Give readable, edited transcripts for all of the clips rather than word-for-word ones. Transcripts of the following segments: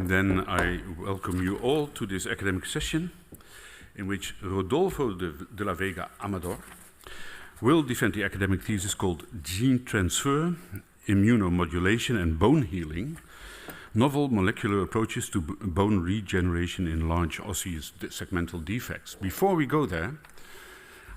Then I welcome you all to this academic session in which Rodolfo de la Vega Amador will defend the academic thesis called Gene Transfer, Immunomodulation and Bone Healing, Novel Molecular Approaches to Bone Regeneration in Large Osseous Segmental Defects. Before we go there,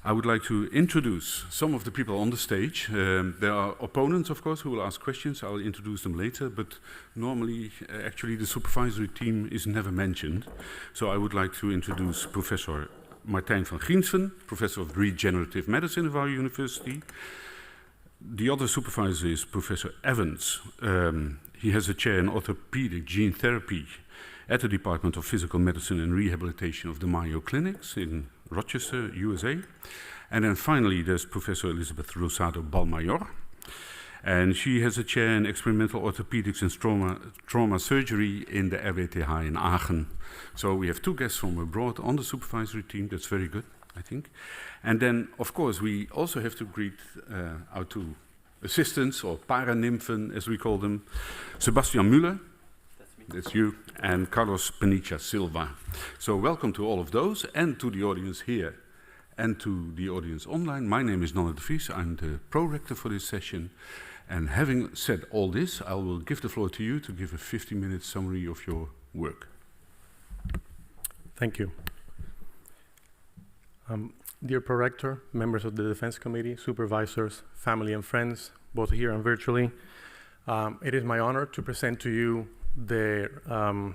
I would like to introduce some of the people on the stage. There are opponents, of course, who will ask questions. I'll introduce them later, but normally, actually, the supervisory team is never mentioned. So I would like to introduce Professor Martijn van Griensven, Professor of Regenerative Medicine of our university. The other supervisor is Professor Evans. He has a chair in orthopedic gene therapy at the Department of Physical Medicine and Rehabilitation of the Mayo Clinics in Rochester, USA. And then finally, there's Professor Elizabeth Rosado Balmayor. And she has a chair in experimental orthopedics and trauma surgery in the RWTH in Aachen. So we have two guests from abroad on the supervisory team. That's very good, I think. And then, of course, we also have to greet our two assistants, or paranymphen, as we call them. Sebastian Müller. That's you, and Carlos Penicha Silva. So welcome to all of those, and to the audience here, and to the audience online. My name is Nonne de Vries. I'm the pro-rector for this session. And having said all this, I will give the floor to you to give a 50-minute summary of your work. Thank you. Dear pro-rector, members of the Defense Committee, supervisors, family and friends, both here and virtually, it is my honor to present to you the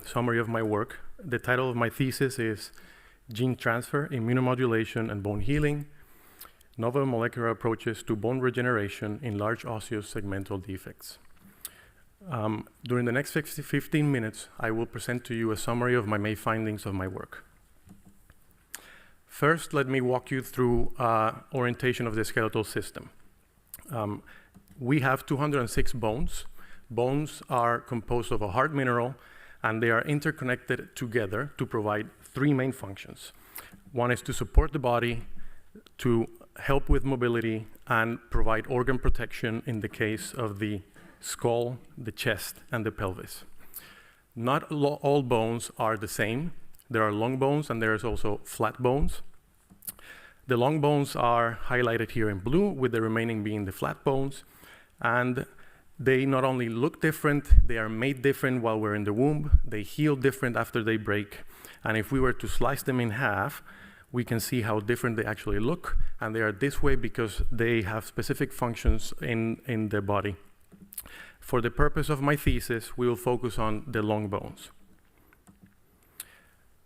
summary of my work. The title of my thesis is Gene Transfer, Immunomodulation and Bone Healing, Novel Molecular Approaches to Bone Regeneration in Large Osseous Segmental Defects. During the next 15 minutes, I will present to you a summary of my main findings of my work. First, let me walk you through orientation of the skeletal system. We have 206 bones. Bones are composed of a hard mineral, and they are interconnected together to provide three main functions. One is to support the body, to help with mobility, and provide organ protection in the case of the skull, the chest, and the pelvis. Not all bones are the same. There are long bones, and there is also flat bones. The long bones are highlighted here in blue, with the remaining being the flat bones. And they not only look different, they are made different while we're in the womb. They heal different after they break. And if we were to slice them in half, we can see how different they actually look. And they are this way because they have specific functions in the body. For the purpose of my thesis, we will focus on the long bones.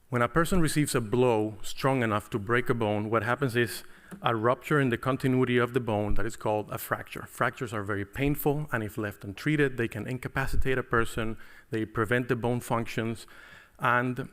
When a person receives a blow strong enough to break a bone, what happens is a rupture in the continuity of the bone that is called a fracture. Fractures are very painful, and if left untreated, they can incapacitate a person, they prevent the bone functions, and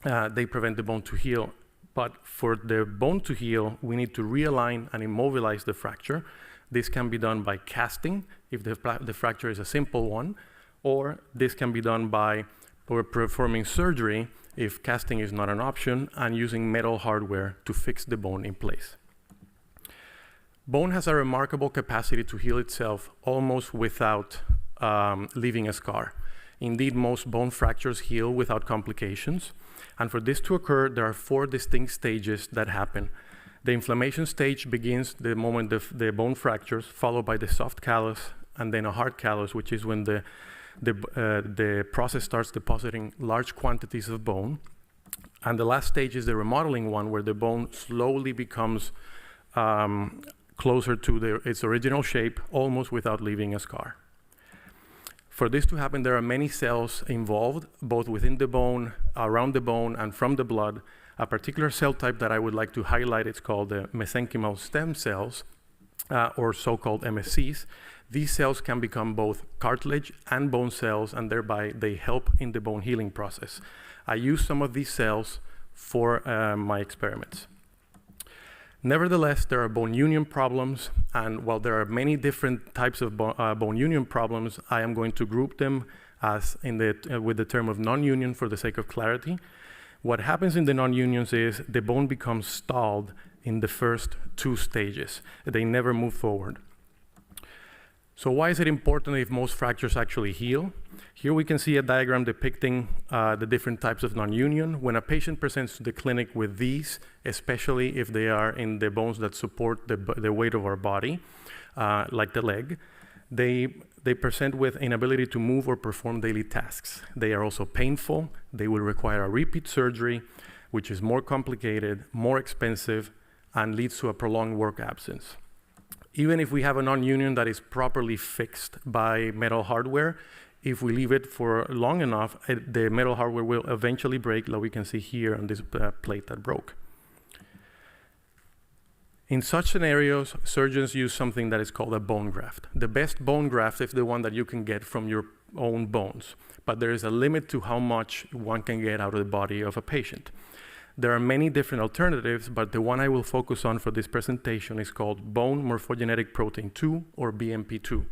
they prevent the bone to heal. But for the bone to heal, we need to realign and immobilize the fracture. This can be done by casting, if the fracture is a simple one, or this can be done by performing surgery, if casting is not an option, and using metal hardware to fix the bone in place. Bone has a remarkable capacity to heal itself almost without leaving a scar. Indeed, most bone fractures heal without complications. And for this to occur, there are 4 distinct stages that happen. The inflammation stage begins the moment the bone fractures, followed by the soft callus, and then a hard callus, which is when the process starts depositing large quantities of bone. And the last stage is the remodeling one, where the bone slowly becomes closer to its original shape, almost without leaving a scar. For this to happen, there are many cells involved, both within the bone, around the bone, and from the blood. A particular cell type that I would like to highlight is called the mesenchymal stem cells, or so-called MSCs. These cells can become both cartilage and bone cells, and thereby they help in the bone healing process. I use some of these cells for my experiments. Nevertheless, there are bone union problems, and while there are many different types of bone union problems, I am going to group them as with the term of non-union for the sake of clarity. What happens in the non-unions is the bone becomes stalled in the first 2 stages. They never move forward. So why is it important if most fractures actually heal? Here we can see a diagram depicting the different types of non-union. When a patient presents to the clinic with these, especially if they are in the bones that support the weight of our body, like the leg, they present with inability to move or perform daily tasks. They are also painful. They will require a repeat surgery, which is more complicated, more expensive, and leads to a prolonged work absence. Even if we have a non-union that is properly fixed by metal hardware, if we leave it for long enough, the metal hardware will eventually break, like we can see here on this plate that broke. In such scenarios, surgeons use something that is called a bone graft. The best bone graft is the one that you can get from your own bones, but there is a limit to how much one can get out of the body of a patient. There are many different alternatives, but the one I will focus on for this presentation is called bone morphogenetic protein 2, or BMP2.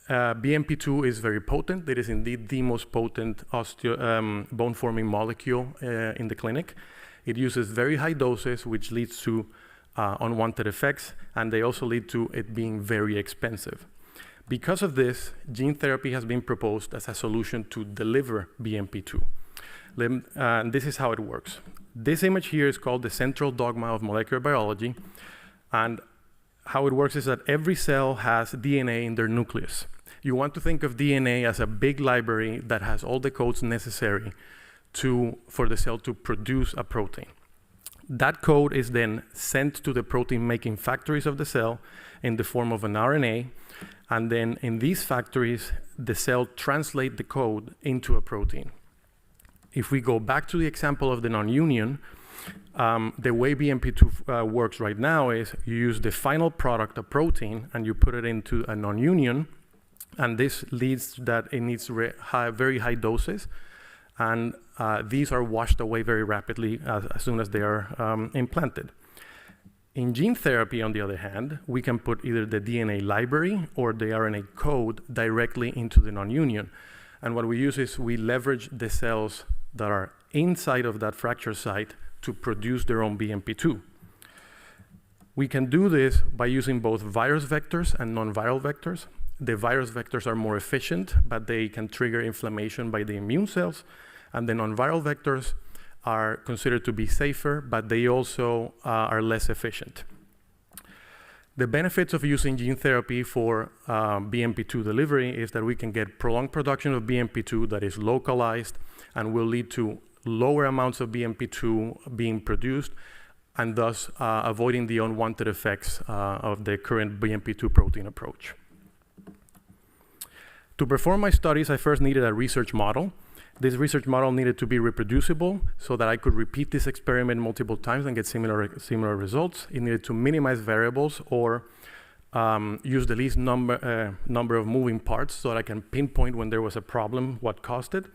BMP2 is very potent. It is indeed the most potent bone-forming molecule in the clinic. It uses very high doses, which leads to unwanted effects, and they also lead to it being very expensive. Because of this, gene therapy has been proposed as a solution to deliver BMP2. This is how it works. This image here is called the central dogma of molecular biology, and how it works is that every cell has DNA in their nucleus. You want to think of DNA as a big library that has all the codes necessary for the cell to produce a protein. That code is then sent to the protein-making factories of the cell in the form of an RNA, and then in these factories, the cell translates the code into a protein. If we go back to the example of the non-union, the way BMP2 works right now is you use the final product, a protein, and you put it into a non-union, and this leads that it needs very high doses, and these are washed away very rapidly as soon as they are implanted. In gene therapy, on the other hand, we can put either the DNA library or the RNA code directly into the non-union. And what we use is we leverage the cells that are inside of that fracture site to produce their own BMP2. We can do this by using both virus vectors and non-viral vectors. The virus vectors are more efficient, but they can trigger inflammation by the immune cells. And the non-viral vectors are considered to be safer, but they also are less efficient. The benefits of using gene therapy for BMP2 delivery is that we can get prolonged production of BMP2 that is localized and will lead to lower amounts of BMP2 being produced, and thus avoiding the unwanted effects of the current BMP2 protein approach. To perform my studies, I first needed a research model. This research model needed to be reproducible so that I could repeat this experiment multiple times and get similar results. It needed to minimize variables or use the least number of moving parts so that I can pinpoint when there was a problem, what caused it.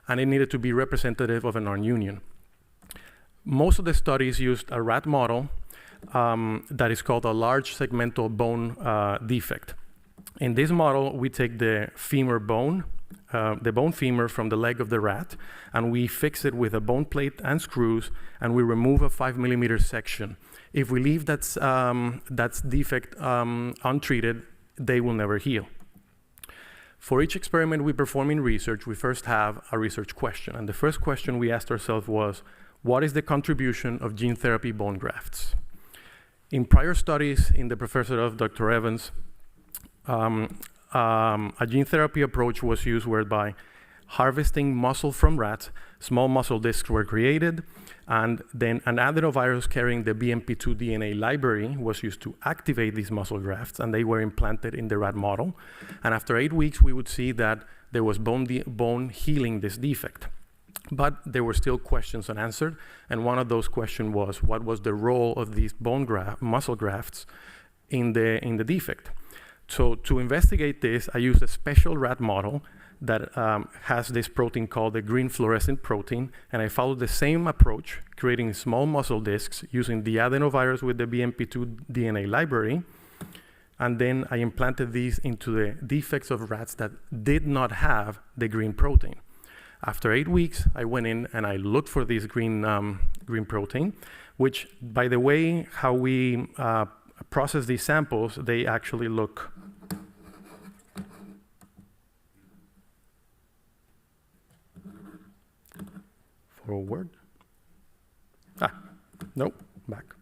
And it needed to be representative of a non-union. Most of the studies used a rat model that is called a large segmental bone defect. In this model, we take the femur bone, the bone femur from the leg of the rat, and we fix it with a bone plate and screws, and we remove a 5 mm section. If we leave that defect untreated, they will never heal. For each experiment we perform in research, we first have a research question. And the first question we asked ourselves was, what is the contribution of gene therapy bone grafts? In prior studies in the professor of Dr. Evans, a gene therapy approach was used whereby harvesting muscle from rats, small muscle discs were created, and then an adenovirus carrying the BMP2 DNA library was used to activate these muscle grafts, and they were implanted in the rat model. And after 8 weeks, we would see that there was bone healing this defect. But there were still questions unanswered, and one of those questions was, what was the role of these muscle grafts in the defect? So to investigate this, I used a special rat model that has this protein called the green fluorescent protein, and I followed the same approach, creating small muscle discs using the adenovirus with the BMP2 DNA library, and then I implanted these into the defects of rats that did not have the green protein. After 8 weeks, I went in and I looked for this green protein, which, by the way, how we process these samples, they actually look forward. Nope, back.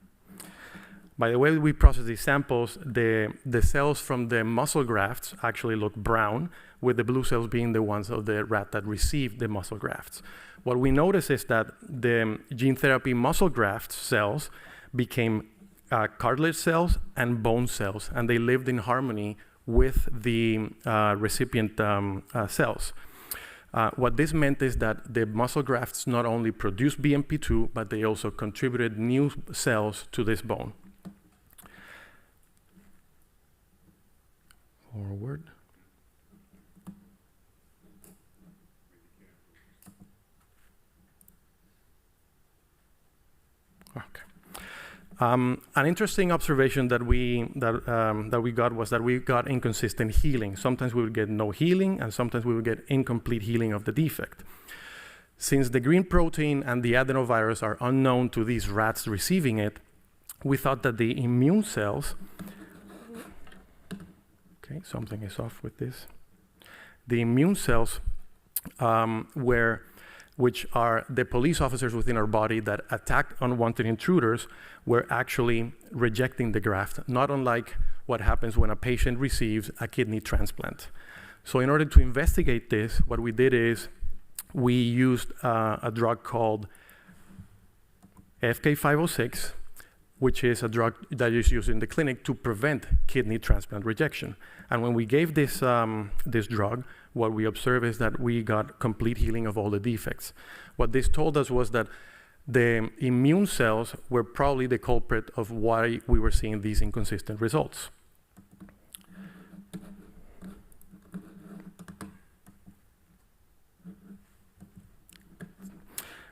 By the way we process these samples, the cells from the muscle grafts actually look brown, with the blue cells being the ones of the rat that received the muscle grafts. What we notice is that the gene therapy muscle graft cells became cartilage cells and bone cells, and they lived in harmony with the recipient cells. What this meant is that the muscle grafts not only produced BMP2, but they also contributed new cells to this bone. Forward. Okay. An interesting observation that we got was that we got inconsistent healing. Sometimes we would get no healing, and sometimes we would get incomplete healing of the defect. Since the green protein and the adenovirus are unknown to these rats receiving it, we thought that the immune cells, okay, something is off with this. The immune cells which are the police officers within our body that attack unwanted intruders, were actually rejecting the graft, not unlike what happens when a patient receives a kidney transplant. So in order to investigate this, what we did is we used a drug called FK506, which is a drug that is used in the clinic to prevent kidney transplant rejection. And when we gave this, this drug, what we observed is that we got complete healing of all the defects. What this told us was that the immune cells were probably the culprit of why we were seeing these inconsistent results.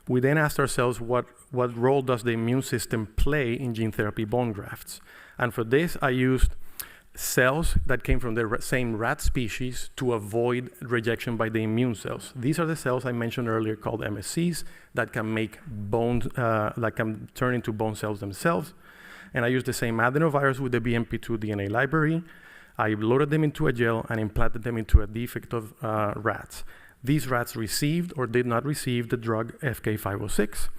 We then asked ourselves, what role does the immune system play in gene therapy bone grafts? And for this, I used cells that came from the same rat species to avoid rejection by the immune cells. These are the cells I mentioned earlier called MSCs that can make bones, that can turn into bone cells themselves. And I used the same adenovirus with the BMP2 DNA library. I loaded them into a gel and implanted them into a defect of rats. These rats received or did not receive the drug FK506.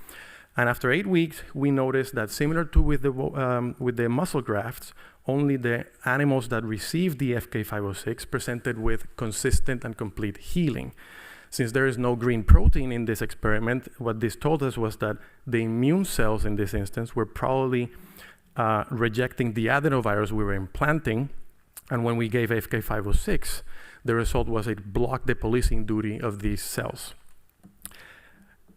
And after 8 weeks, we noticed that similar to with the muscle grafts, only the animals that received the FK506 presented with consistent and complete healing. Since there is no green protein in this experiment, what this told us was that the immune cells in this instance were probably rejecting the adenovirus we were implanting. And when we gave FK506, the result was it blocked the policing duty of these cells.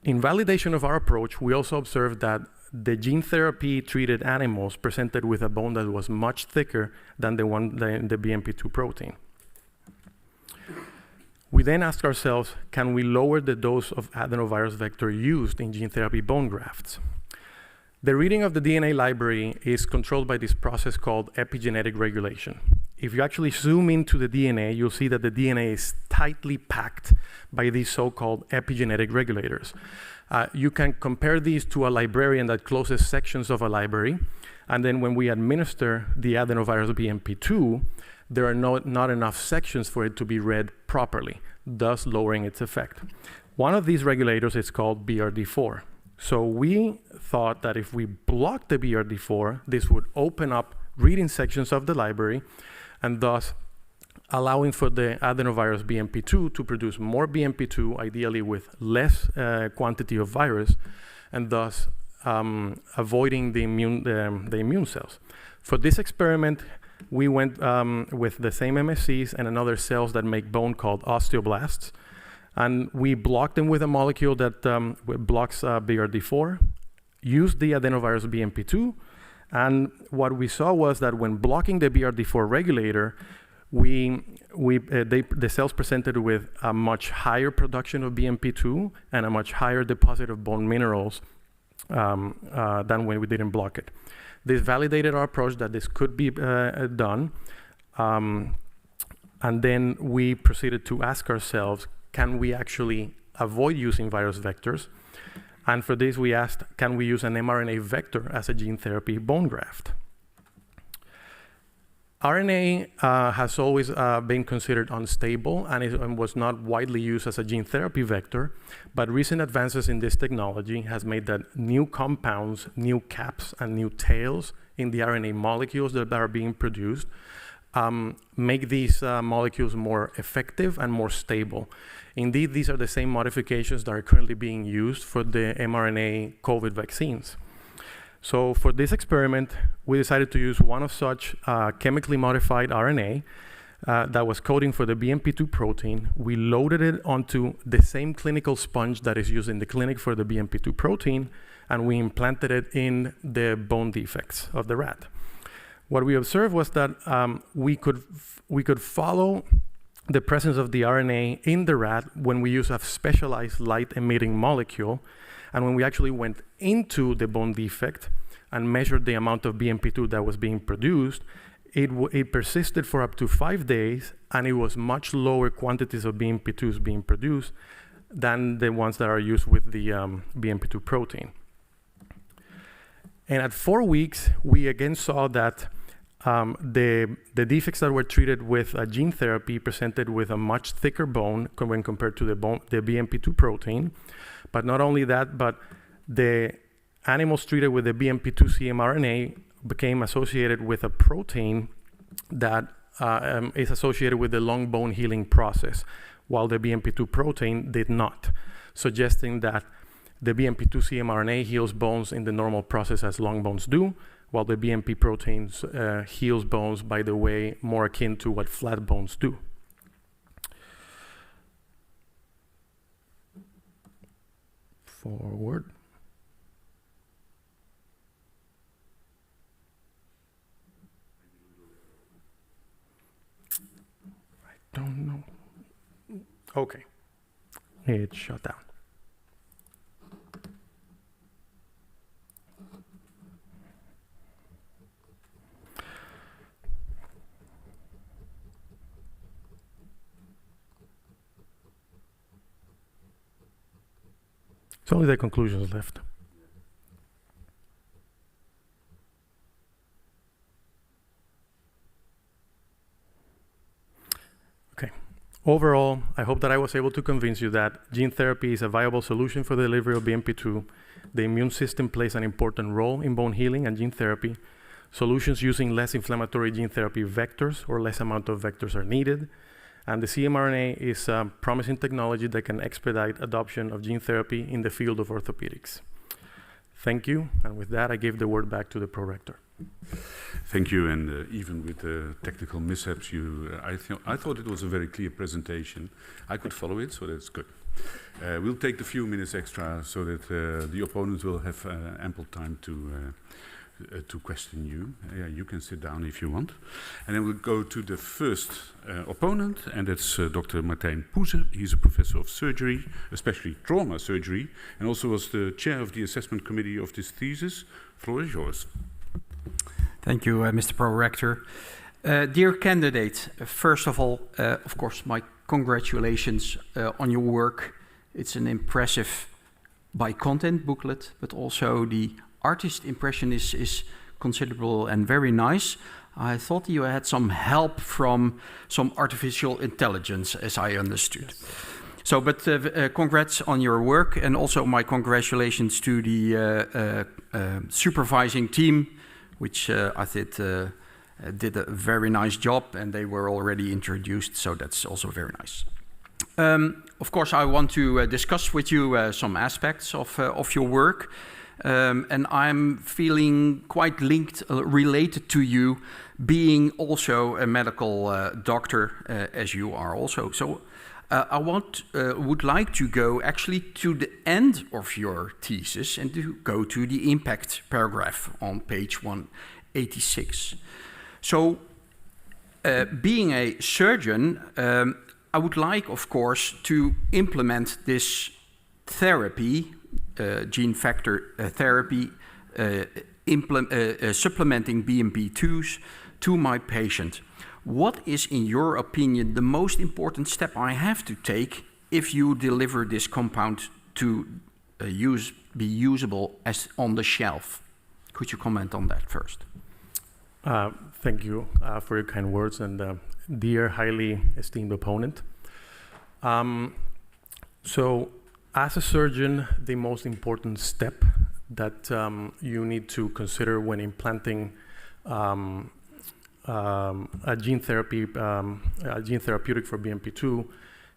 In validation of our approach, we also observed that the gene therapy treated animals presented with a bone that was much thicker than the BMP2 protein. We then asked ourselves, can we lower the dose of adenovirus vector used in gene therapy bone grafts? The reading of the DNA library is controlled by this process called epigenetic regulation. If you actually zoom into the DNA, you'll see that the DNA is tightly packed by these so-called epigenetic regulators. You can compare these to a librarian that closes sections of a library, and then when we administer the adenovirus BMP2, there are not enough sections for it to be read properly, thus lowering its effect. One of these regulators is called BRD4. So we thought that if we block the BRD4, this would open up reading sections of the library, and thus allowing for the adenovirus BMP2 to produce more BMP2, ideally with less quantity of virus, and thus avoiding the immune cells. For this experiment, we went with the same MSCs and another cells that make bone called osteoblasts, and we blocked them with a molecule that blocks BRD4, used the adenovirus BMP2, and what we saw was that when blocking the BRD4 regulator, the cells presented with a much higher production of BMP2 and a much higher deposit of bone minerals than when we didn't block it. This validated our approach that this could be done. And then we proceeded to ask ourselves, can we actually avoid using virus vectors? And for this, we asked, can we use an mRNA vector as a gene therapy bone graft? RNA has always been considered unstable and was not widely used as a gene therapy vector, but recent advances in this technology has made that new compounds, new caps, and new tails in the RNA molecules that are being produced make these molecules more effective and more stable. Indeed, these are the same modifications that are currently being used for the mRNA COVID vaccines. So for this experiment, we decided to use one of such chemically modified RNA that was coding for the BMP2 protein. We loaded it onto the same clinical sponge that is used in the clinic for the BMP2 protein, and we implanted it in the bone defects of the rat. What we observed was that we could follow the presence of the RNA in the rat when we use a specialized light-emitting molecule. And when we actually went into the bone defect and measured the amount of BMP2 that was being produced, it persisted for up to 5 days, and it was much lower quantities of BMP2s being produced than the ones that are used with the BMP2 protein. And at 4 weeks, we again saw that the defects that were treated with a gene therapy presented with a much thicker bone when compared to the BMP2 protein. But not only that, but the animals treated with the BMP2 cmRNA became associated with a protein that is associated with the long bone healing process, while the BMP2 protein did not, suggesting that the BMP2 cmRNA heals bones in the normal process as long bones do, while the BMP proteins heals bones by the way more akin to what flat bones do. Forward. I don't know. Okay. It shut down. It's only the conclusions left. Okay. Overall, I hope that I was able to convince you that gene therapy is a viable solution for the delivery of BMP2. The immune system plays an important role in bone healing and gene therapy. Solutions using less inflammatory gene therapy vectors or less amount of vectors are needed. And the cmRNA is a promising technology that can expedite adoption of gene therapy in the field of orthopedics. Thank you, and with that, I give the word back to the prorector. Thank you, and even with the technical mishaps, I thought it was a very clear presentation. I could follow it, so that's good. We'll take the few minutes extra so that the opponents will have ample time to question you. You can sit down if you want. And then we'll go to the first opponent, and that's Dr. Martijn Poeze. He's a professor of surgery, especially trauma surgery, and also was the chair of the assessment committee of this thesis. Floor is yours. Thank you, Mr. Prorector. Dear candidate, first of all, of course, my congratulations on your work. It's an impressive by content booklet, but also the artist impression is considerable and very nice. I thought you had some help from some artificial intelligence, as I understood. Yes. So, but congrats on your work, and also my congratulations to the supervising team, which I think did a very nice job, and they were already introduced, so that's also very nice. Of course, I want to discuss with you some aspects of your work. And I'm feeling quite linked, related to you, being also a medical doctor, as you are also. So I would like to go actually to the end of your thesis and to go to the impact paragraph on page 186. So being a surgeon, I would like, of course, to implement this therapy, gene factor therapy, supplementing BMP2s to my patient. What is, in your opinion, the most important step I have to take if you deliver this compound to be usable as on the shelf? Could you comment on that first? Thank you for your kind words, and dear, highly esteemed opponent. So, as a surgeon, the most important step that you need to consider when implanting a gene therapeutic for BMP2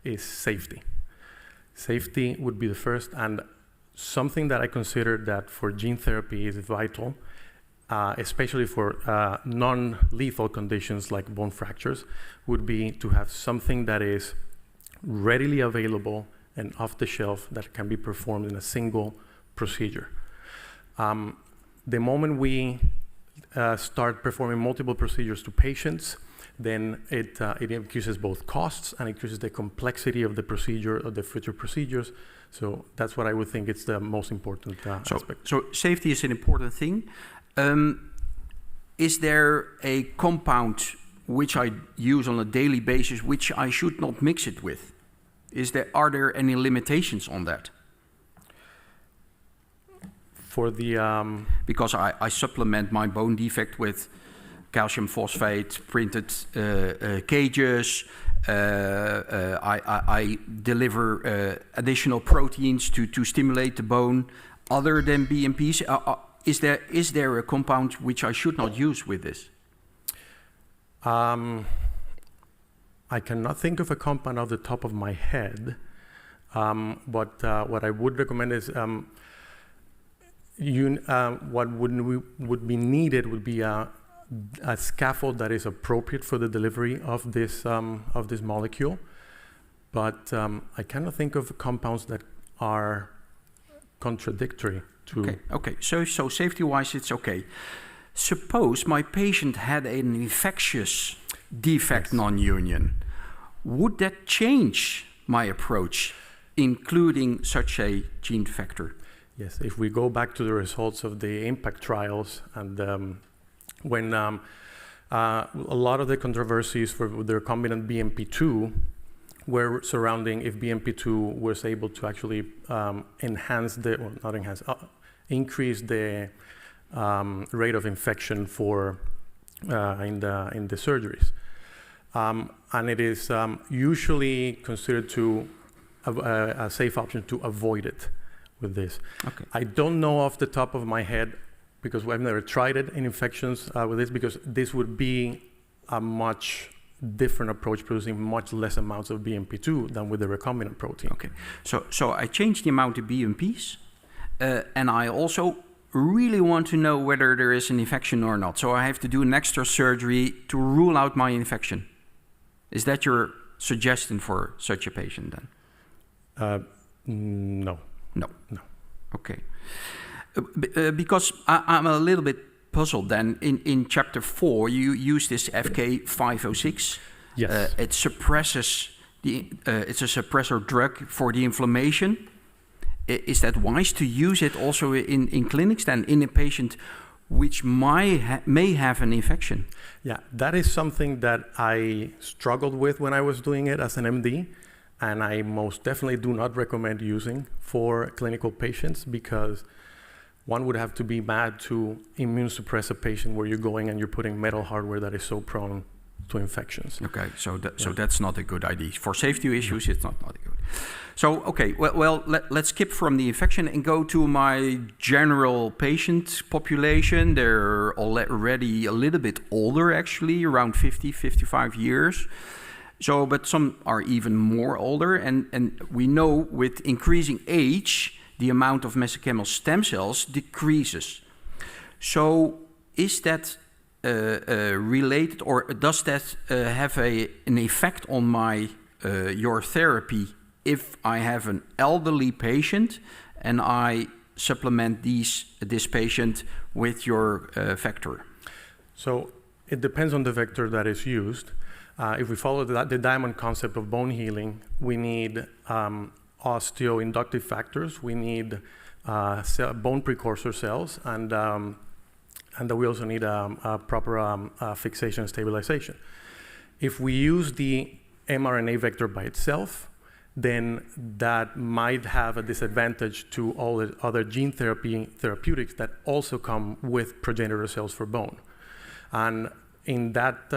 is safety. Safety would be the first, and something that I consider that for gene therapy is vital, especially for non-lethal conditions like bone fractures, would be to have something that is readily available and off the shelf that can be performed in a single procedure. The moment we start performing multiple procedures to patients, then it increases both costs and increases the complexity of the procedure, of the future procedures. So that's what I would think is the most important aspect. So safety is an important thing. Is there a compound which I use on a daily basis which I should not mix it with? Are there any limitations on that? For the because I supplement my bone defect with calcium phosphate, printed cages. I deliver additional proteins to stimulate the bone other than BMPs. Is there a compound which I should not use with this? I cannot think of a compound off the top of my head, but what I would recommend is what would be needed would be a scaffold that is appropriate for the delivery of this molecule. But I cannot think of compounds that are contradictory to. Okay. So safety-wise, it's okay. Suppose my patient had an infectious defect non-union. Would that change my approach, including such a gene factor? Yes, if we go back to the results of the impact trials, and when a lot of the controversies for the recombinant BMP2 were surrounding if BMP2 was able to actually increase the rate of infection for in the surgeries. And it is usually considered to a safe option to avoid it with this. Okay. I don't know off the top of my head, because I've never tried it in infections with this, because this would be a much different approach, producing much less amounts of BMP2 than with the recombinant protein. Okay, so I changed the amount of BMPs, and I also really want to know whether there is an infection or not. So I have to do an extra surgery to rule out my infection. Is that your suggestion for such a patient then? No. No. Okay. Because I'm a little bit puzzled then. In chapter 4, you use this FK506. Yes. It suppresses it's a suppressor drug for the inflammation. Is that wise to use it also in clinics then in a patient which may have an infection? Yeah, that is something that I struggled with when I was doing it as an MD, and I most definitely do not recommend using for clinical patients, because one would have to be mad to immune suppress a patient where you're going and you're putting metal hardware that is so prone to infections. Okay, so that's not a good idea. For safety issues, it's not good. So, okay, well let's skip from the infection and go to my general patient population. They're already a little bit older, actually, around 50, 55 years. So, but some are even more older, and we know with increasing age, the amount of mesenchymal stem cells decreases. So, is that related, or does that have an effect on your therapy if I have an elderly patient and I supplement this patient with your vector? So it depends on the vector that is used. If we follow the diamond concept of bone healing, we need osteoinductive factors, we need bone precursor cells, and we also need a proper fixation and stabilization. If we use the mRNA vector by itself, then that might have a disadvantage to all the other gene therapeutics that also come with progenitor cells for bone. And in that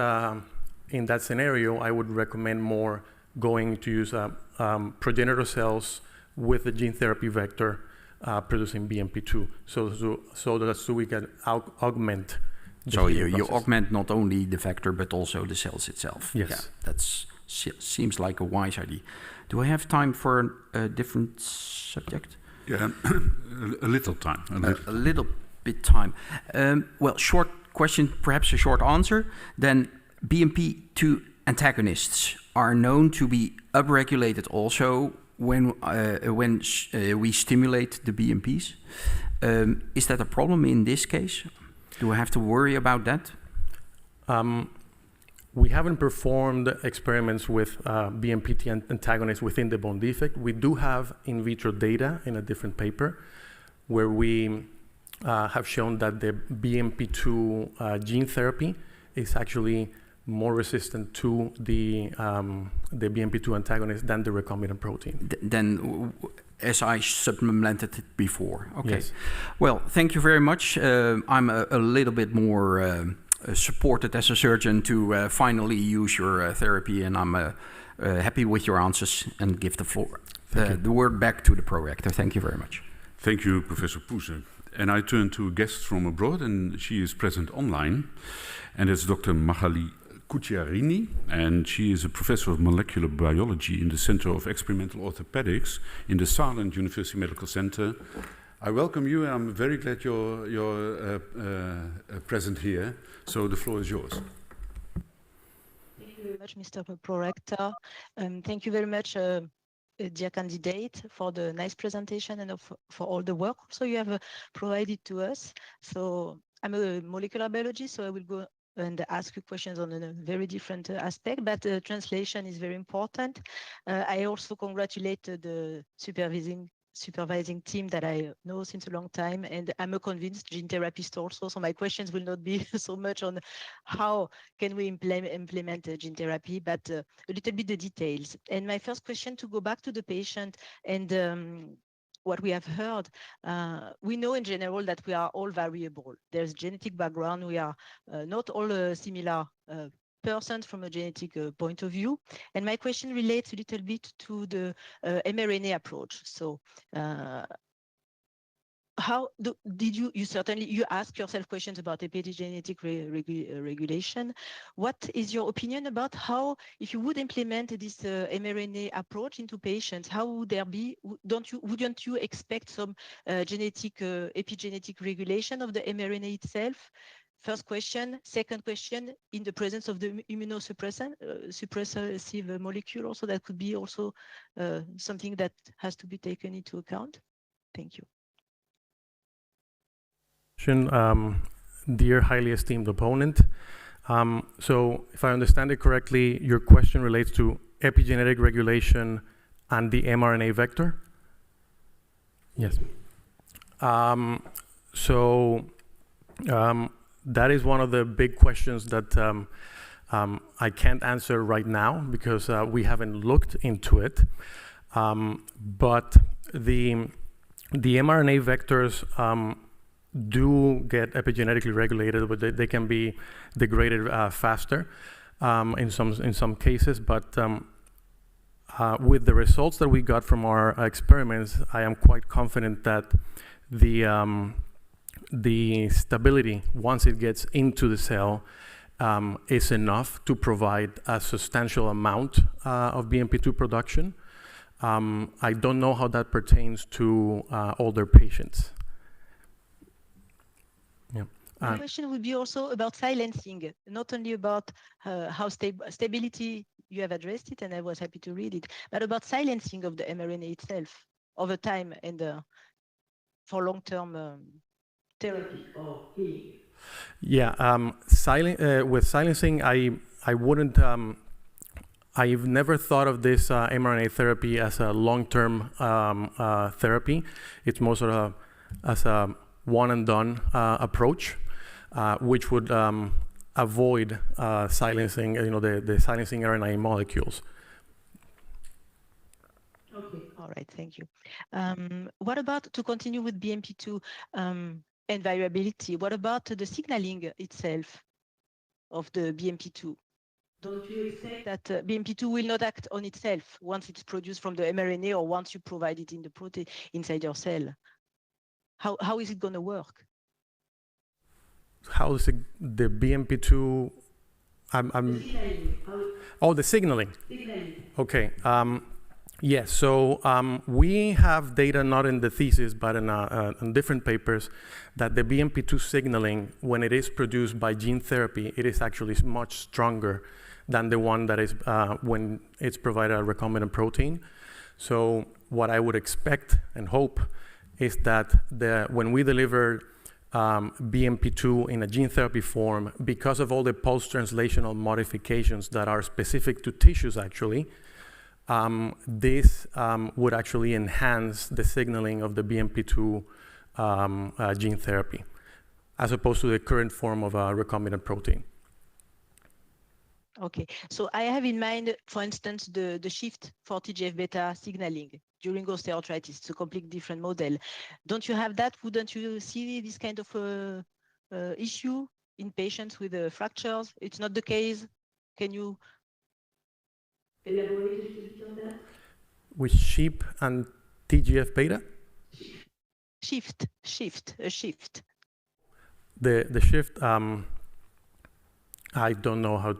scenario, I would recommend more going to use progenitor cells with the gene therapy vector producing BMP2, so that we can augment. So you augment not only the vector but also the cells itself. Yes, yeah, that seems like a wise idea. Do I have time for a different subject? Yeah, a little time. A little bit time. Well, short question, perhaps a short answer. Then BMP2 antagonists are known to be upregulated also when we stimulate the BMPs. Is that a problem in this case? Do I have to worry about that? We haven't performed experiments with BMP2 antagonists within the bone defect. We do have in vitro data in a different paper where we have shown that the BMP2 gene therapy is actually more resistant to the BMP2 antagonist than the recombinant protein. Then, as I supplemented it before. Okay. Yes. Well, thank you very much. I'm a little bit more supported as a surgeon to finally use your therapy, and I'm happy with your answers and give the floor, the word back to the prorector. Thank you very much. Thank you, Professor Poeze. And I turn to guests from abroad, and she is present online. And it's Dr. Magali Cucciarini, and she is a professor of molecular biology in the Center of Experimental Orthopedics in the Saarland University Medical Center. I welcome you, and I'm very glad you're present here. So the floor is yours. Thank you very much, Mr. Prorector. Thank you very much, dear candidate, for the nice presentation and for all the work also you have provided to us. So I'm a molecular biologist, so I will go and ask you questions on a very different aspect, but translation is very important. I also congratulate the supervising team that I know since a long time, and I'm a convinced gene therapist also, so my questions will not be so much on how can we implement gene therapy, but a little bit the details. And my first question, to go back to the patient and what we have heard, we know in general that we are all variable. There's genetic background. We are not all similar persons from a genetic point of view. And my question relates a little bit to the mRNA approach. So how did you ask yourself questions about epigenetic regulation? What is your opinion about how, if you would implement this mRNA approach into patients, how would there be, wouldn't you expect some epigenetic regulation of the mRNA itself? First question. Second question, in the presence of the immunosuppressive molecule also, that could be also something that has to be taken into account. Thank you. Dear highly esteemed opponent, so if I understand it correctly, your question relates to epigenetic regulation and the mRNA vector? Yes. That is one of the big questions that I can't answer right now because we haven't looked into it. But the mRNA vectors do get epigenetically regulated, but they can be degraded faster in some cases. But with the results that we got from our experiments, I am quite confident that the stability, once it gets into the cell, is enough to provide a substantial amount of BMP2 production. I don't know how that pertains to older patients. Yeah. My question would be also about silencing, not only about how stability, you have addressed it, and I was happy to read it, but about silencing of the mRNA itself over time and for long-term therapy or healing. Yeah, with silencing, I wouldn't. I've never thought of this mRNA therapy as a long-term therapy. It's more sort of as a one-and-done approach, which would avoid silencing, the silencing RNA molecules. Okay, all right, thank you. What about, to continue with BMP2 and variability, what about the signaling itself? of the BMP2? Don't you expect that BMP2 will not act on itself once it's produced from the mRNA or once you provide it in the protein inside your cell? How is it going to work? How is it, the BMP2? Oh, the signaling. Okay. Yes. So we have data not in the thesis, but in different papers, that the BMP2 signaling, when it is produced by gene therapy, it is actually much stronger than the one that is when it's provided a recombinant protein. So what I would expect and hope is that when we deliver BMP2 in a gene therapy form, because of all the post-translational modifications that are specific to tissues actually, this would actually enhance the signaling of the BMP2 gene therapy, as opposed to the current form of a recombinant protein. Okay, so I have in mind, for instance, the shift for TGF-beta signaling during osteoarthritis. It's a completely different model. Don't you have that? Wouldn't you see this kind of issue in patients with fractures? It's not the case. Can you elaborate a little bit on that? With SHIP and TGF-beta? A shift. The shift. I don't know how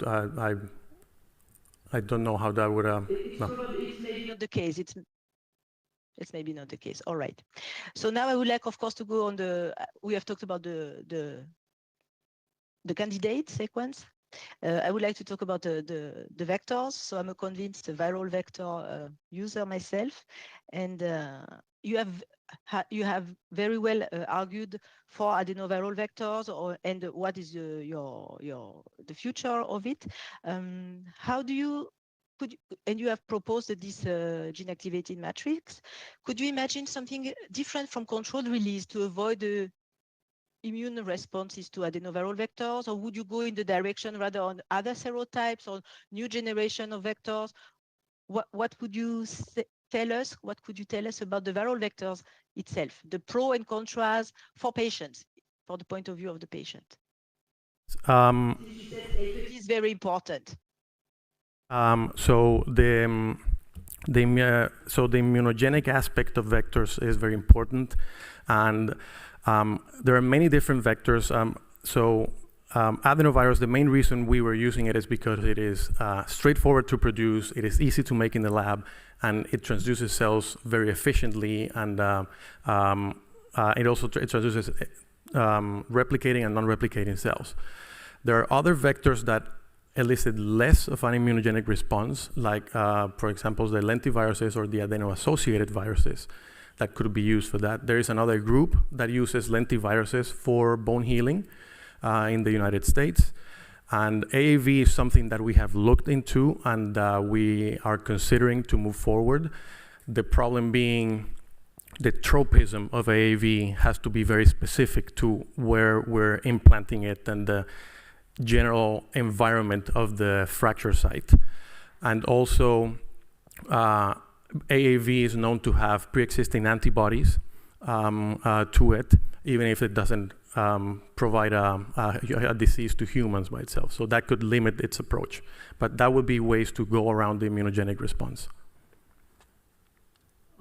I don't know how that would. It's maybe not the case. It's maybe not the case. All right. So now I would like, of course, to go on we have talked about the candidate sequence. I would like to talk about the vectors. So I'm a convinced viral vector user myself, and you have very well argued for adenoviral vectors, and what is the future of it. How do you and you have proposed this gene activated matrix. Could you imagine something different from controlled release to avoid the immune responses to adenoviral vectors, or would you go in the direction rather on other serotypes or new generation of vectors? What would you tell us? What could you tell us about the viral vectors itself, the pro and contras for patients, for the point of view of the patient? It is very important. So the immunogenic aspect of vectors is very important, and there are many different vectors. Adenovirus, the main reason we were using it is because it is straightforward to produce, it is easy to make in the lab, and it transduces cells very efficiently, and it transduces replicating and non-replicating cells. There are other vectors that elicit less of an immunogenic response, like, for example, the lentiviruses or the adeno-associated viruses that could be used for that. There is another group that uses lentiviruses for bone healing in the United States. And AAV is something that we have looked into and we are considering to move forward. The problem being the tropism of AAV has to be very specific to where we're implanting it and the general environment of the fracture site. And also, AAV is known to have pre-existing antibodies to it, even if it doesn't provide a disease to humans by itself. So that could limit its approach. But that would be ways to go around the immunogenic response.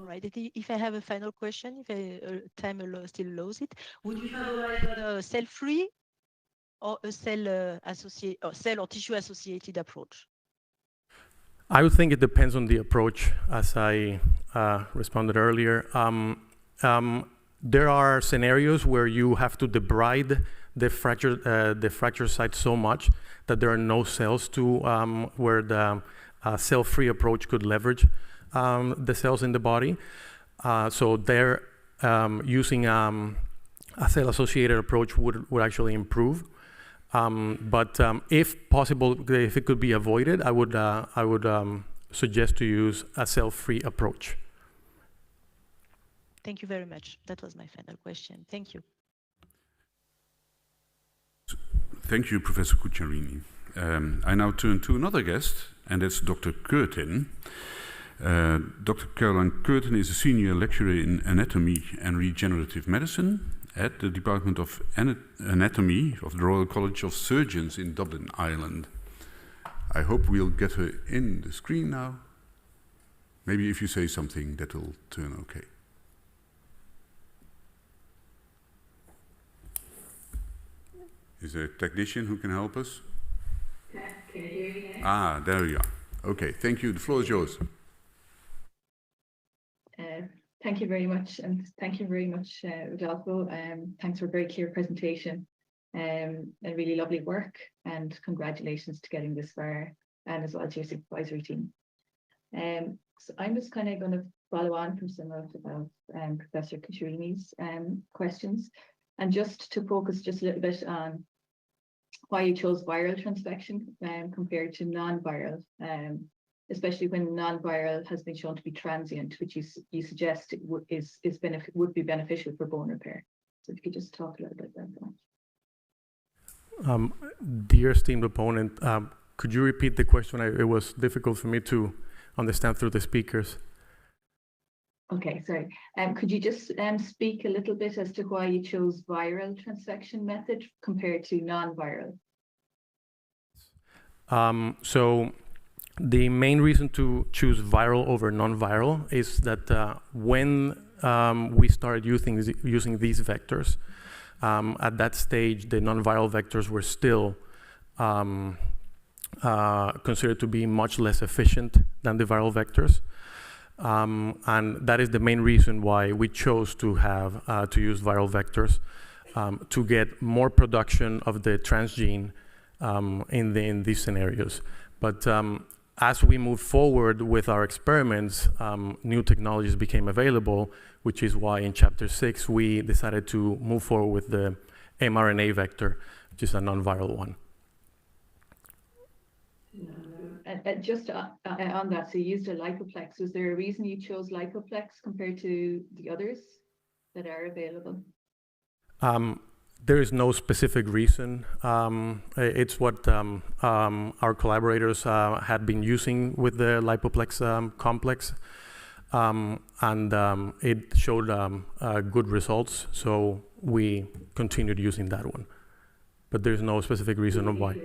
All right. If I have a final question, if time still allows it, would you favorize a cell-free or a cell or tissue-associated approach? I would think it depends on the approach, as I responded earlier. There are scenarios where you have to debride the fracture site so much that there are no cells to where the cell-free approach could leverage the cells in the body. So there, using a cell-associated approach would actually improve. But if possible, if it could be avoided, I would suggest to use a cell-free approach. Thank you very much. That was my final question. Thank you. Thank you, Professor Cucciarini. I now turn to another guest, and that's Dr. Curtin. Dr. Caroline Curtin is a senior lecturer in anatomy and regenerative medicine at the Department of Anatomy of the Royal College of Surgeons in Dublin, Ireland. I hope we'll get her in the screen now. Maybe if you say something, that will turn okay. Is there a technician who can help us? Can you hear me now? Ah, there we are. Okay, thank you. The floor is yours. Thank you very much, and thank you very much, Rodolfo. Thanks for a very clear presentation, and really lovely work, and congratulations to getting this far, and as well to your supervisory team. So I'm just kind of going to follow on from some of Professor Kashulini's questions, and just to focus just a little bit on why you chose viral transfection compared to non-viral, especially when non-viral has been shown to be transient, which you suggest it would be beneficial for bone repair. So if you could just talk a little bit about that. Dear esteemed opponent, could you repeat the question? It was difficult for me to understand through the speakers. Okay, sorry. Could you just speak a little bit as to why you chose viral transfection method compared to non-viral? So the main reason to choose viral over non-viral is that when we started using these vectors, at that stage, the non-viral vectors were still considered to be much less efficient than the viral vectors. And that is the main reason why we chose to use viral vectors to get more production of the transgene in these scenarios. But as we moved forward with our experiments, new technologies became available, which is why in Chapter 6 we decided to move forward with the mRNA vector, which is a non-viral one. Just on that, so you used a lipoplex. Was there a reason you chose lipoplex compared to the others that are available? There is no specific reason. It's what our collaborators had been using with the lipoplex complex, and it showed good results, so we continued using that one. But there's no specific reason of why.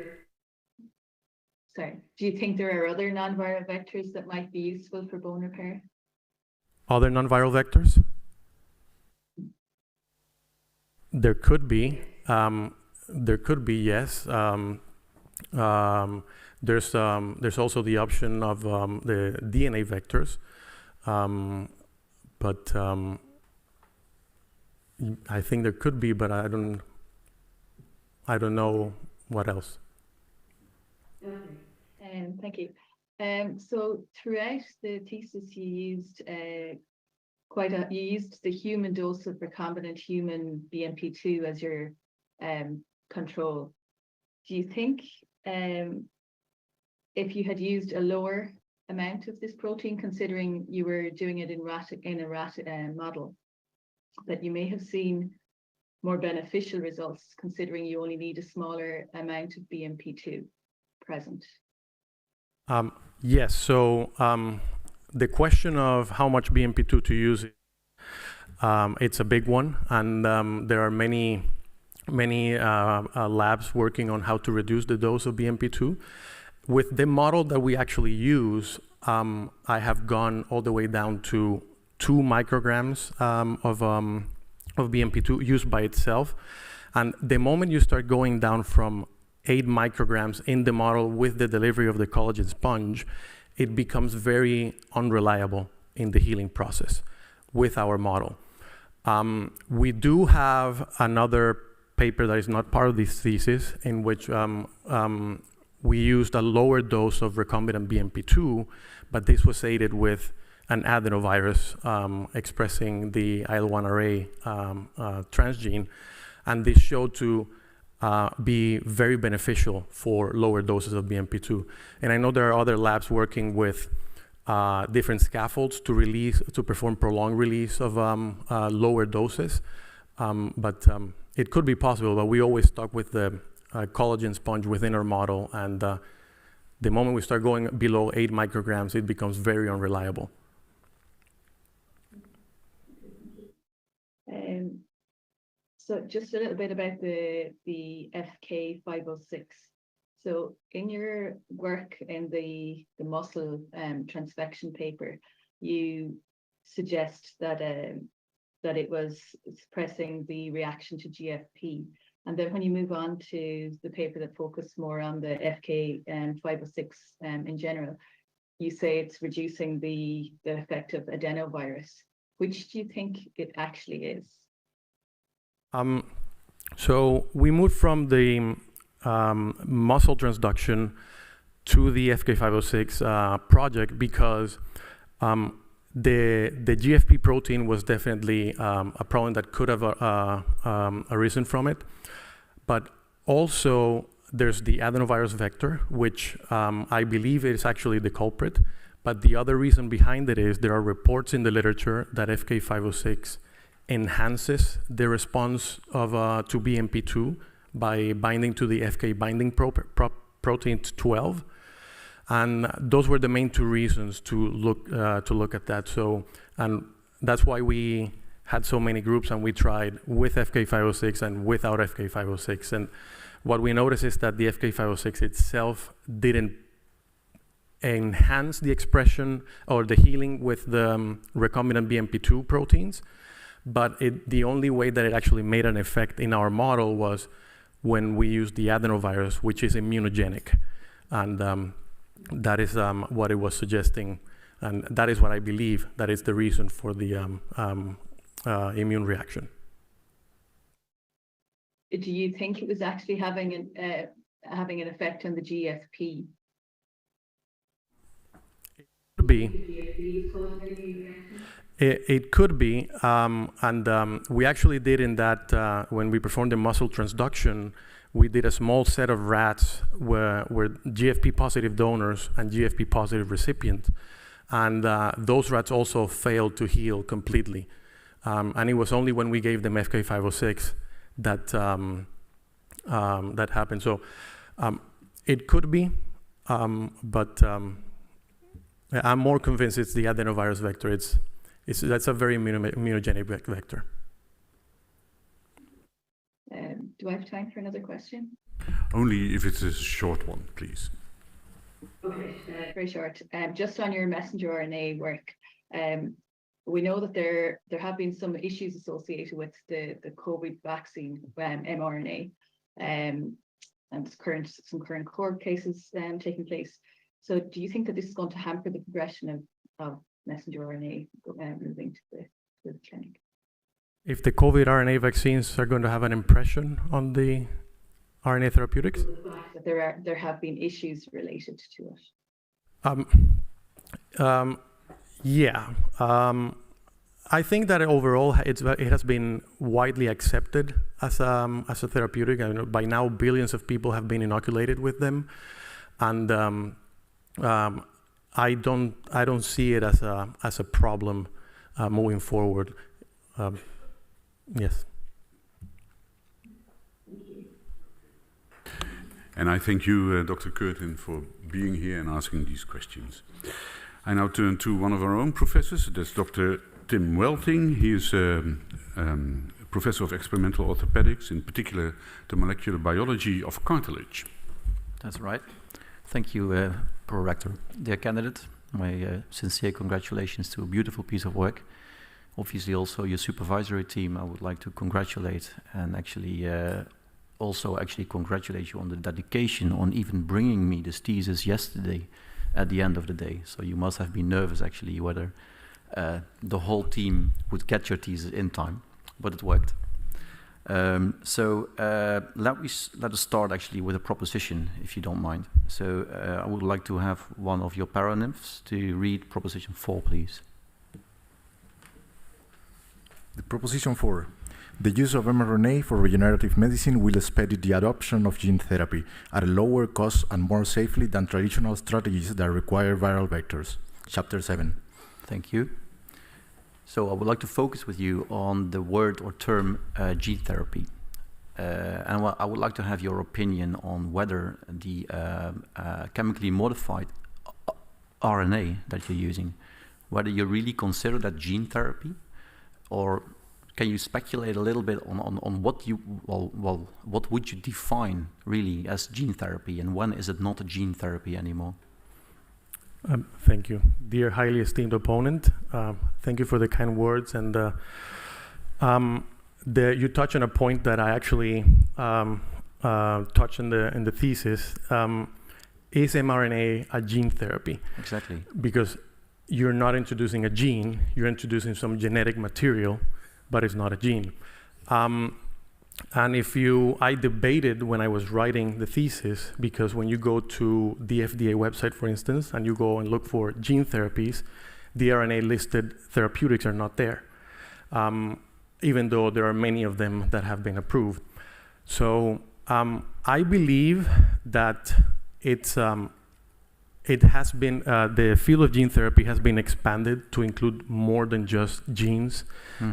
Sorry, do you think there are other non-viral vectors that might be useful for bone repair? Other non-viral vectors? There could be. Yes. There's also the option of the DNA vectors, but I think there could be, but I don't know what else. Okay. Thank you. So throughout the thesis, you used you used the human dose of recombinant human BMP2 as your control. Do you think if you had used a lower amount of this protein, considering you were doing it in a rat model, that you may have seen more beneficial results, considering you only need a smaller amount of BMP2 present? Yes. So the question of how much BMP2 to use, it's a big one, and there are many labs working on how to reduce the dose of BMP2. With the model that we actually use, I have gone all the way down to 2 micrograms of BMP2 used by itself. And the moment you start going down from 8 micrograms in the model with the delivery of the collagen sponge, it becomes very unreliable in the healing process with our model. We do have another paper that is not part of this thesis, in which we used a lower dose of recombinant BMP2, but this was aided with an adenovirus expressing the IL-1RA transgene, and this showed to be very beneficial for lower doses of BMP2. And I know there are other labs working with different scaffolds to perform prolonged release of lower doses, but it could be possible, but we always stuck with the collagen sponge within our model, and the moment we start going below 8 micrograms, it becomes very unreliable. So just a little bit about the FK506. So in your work in the muscle transfection paper, you suggest that that it was suppressing the reaction to GFP. And then when you move on to the paper that focused more on the FK506 in general, you say it's reducing the effect of adenovirus. Which do you think it actually is? So we moved from the muscle transduction to the FK506 project because the GFP protein was definitely a problem that could have arisen from it. But also there's the adenovirus vector, which I believe is actually the culprit. But the other reason behind it is there are reports in the literature that FK506 enhances the response of to BMP2 by binding to the FK binding protein 12, and those were the main two reasons to look at that. So, and that's why we had so many groups, and we tried with FK506 and without FK506. And what we noticed is that the FK506 itself didn't enhance the expression or the healing with the recombinant BMP2 proteins. But the only way that it actually made an effect in our model was when we used the adenovirus, which is immunogenic. And that is what it was suggesting. And that is what I believe that is the reason for the immune reaction. Do you think it was actually having an effect on the GFP? It could be. It could be, and we actually did in that, when we performed the muscle transduction, we did a small set of rats where GFP positive donors and GFP positive recipient, and those rats also failed to heal completely. And it was only when we gave them FK506 that that happened. So it could be, but I'm more convinced it's the adenovirus vector. That's a very immunogenic vector. Do I have time for another question? Only if it's a short one, please. Okay, very short. Just on your messenger RNA work, we know that there have been some issues associated with the COVID vaccine mRNA, and some current court cases taking place. So do you think that this is going to hamper the progression of messenger RNA moving to the clinic? If the COVID RNA vaccines are going to have an impression on the RNA therapeutics? That there have been issues related to it. Yeah. I think that overall it has been widely accepted as a therapeutic. I know by now billions of people have been inoculated with them, and I don't see it as a problem moving forward. Yes. And I thank you, Dr. Curtin, for being here and asking these questions. I now turn to one of our own professors. That's Dr. Tim Welting. He is professor of experimental orthopedics, in particular the molecular biology of cartilage. That's right. Thank you, Pro-Rector. Dear candidate, my sincere congratulations to a beautiful piece of work. Obviously also your supervisory team I would like to congratulate, and actually also congratulate you on the dedication on even bringing me this thesis yesterday at the end of the day. So you must have been nervous actually whether the whole team would get your thesis in time, but it worked. Let us start actually with a proposition, if you don't mind. So I would like to have one of your paranymphs to read proposition 4, please. The proposition 4. The use of mRNA for regenerative medicine will expedite the adoption of gene therapy at a lower cost and more safely than traditional strategies that require viral vectors. Chapter 7. Thank you. So I would like to focus with you on the word or term gene therapy. And I would like to have your opinion on whether the chemically modified RNA that you're using, whether you really consider that gene therapy, or can you speculate a little bit on what you, what would you define really as gene therapy, and when is it not a gene therapy anymore? Thank you. Dear highly esteemed opponent, thank you for the kind words. And you touch on a point that I actually touched in the thesis. Is mRNA a gene therapy? Exactly. Because you're not introducing a gene, you're introducing some genetic material, but it's not a gene. And I debated when I was writing the thesis, because when you go to the FDA website, for instance, and you go and look for gene therapies, the RNA listed therapeutics are not there, even though there are many of them that have been approved. So I believe that it has been, the field of gene therapy has been expanded to include more than just genes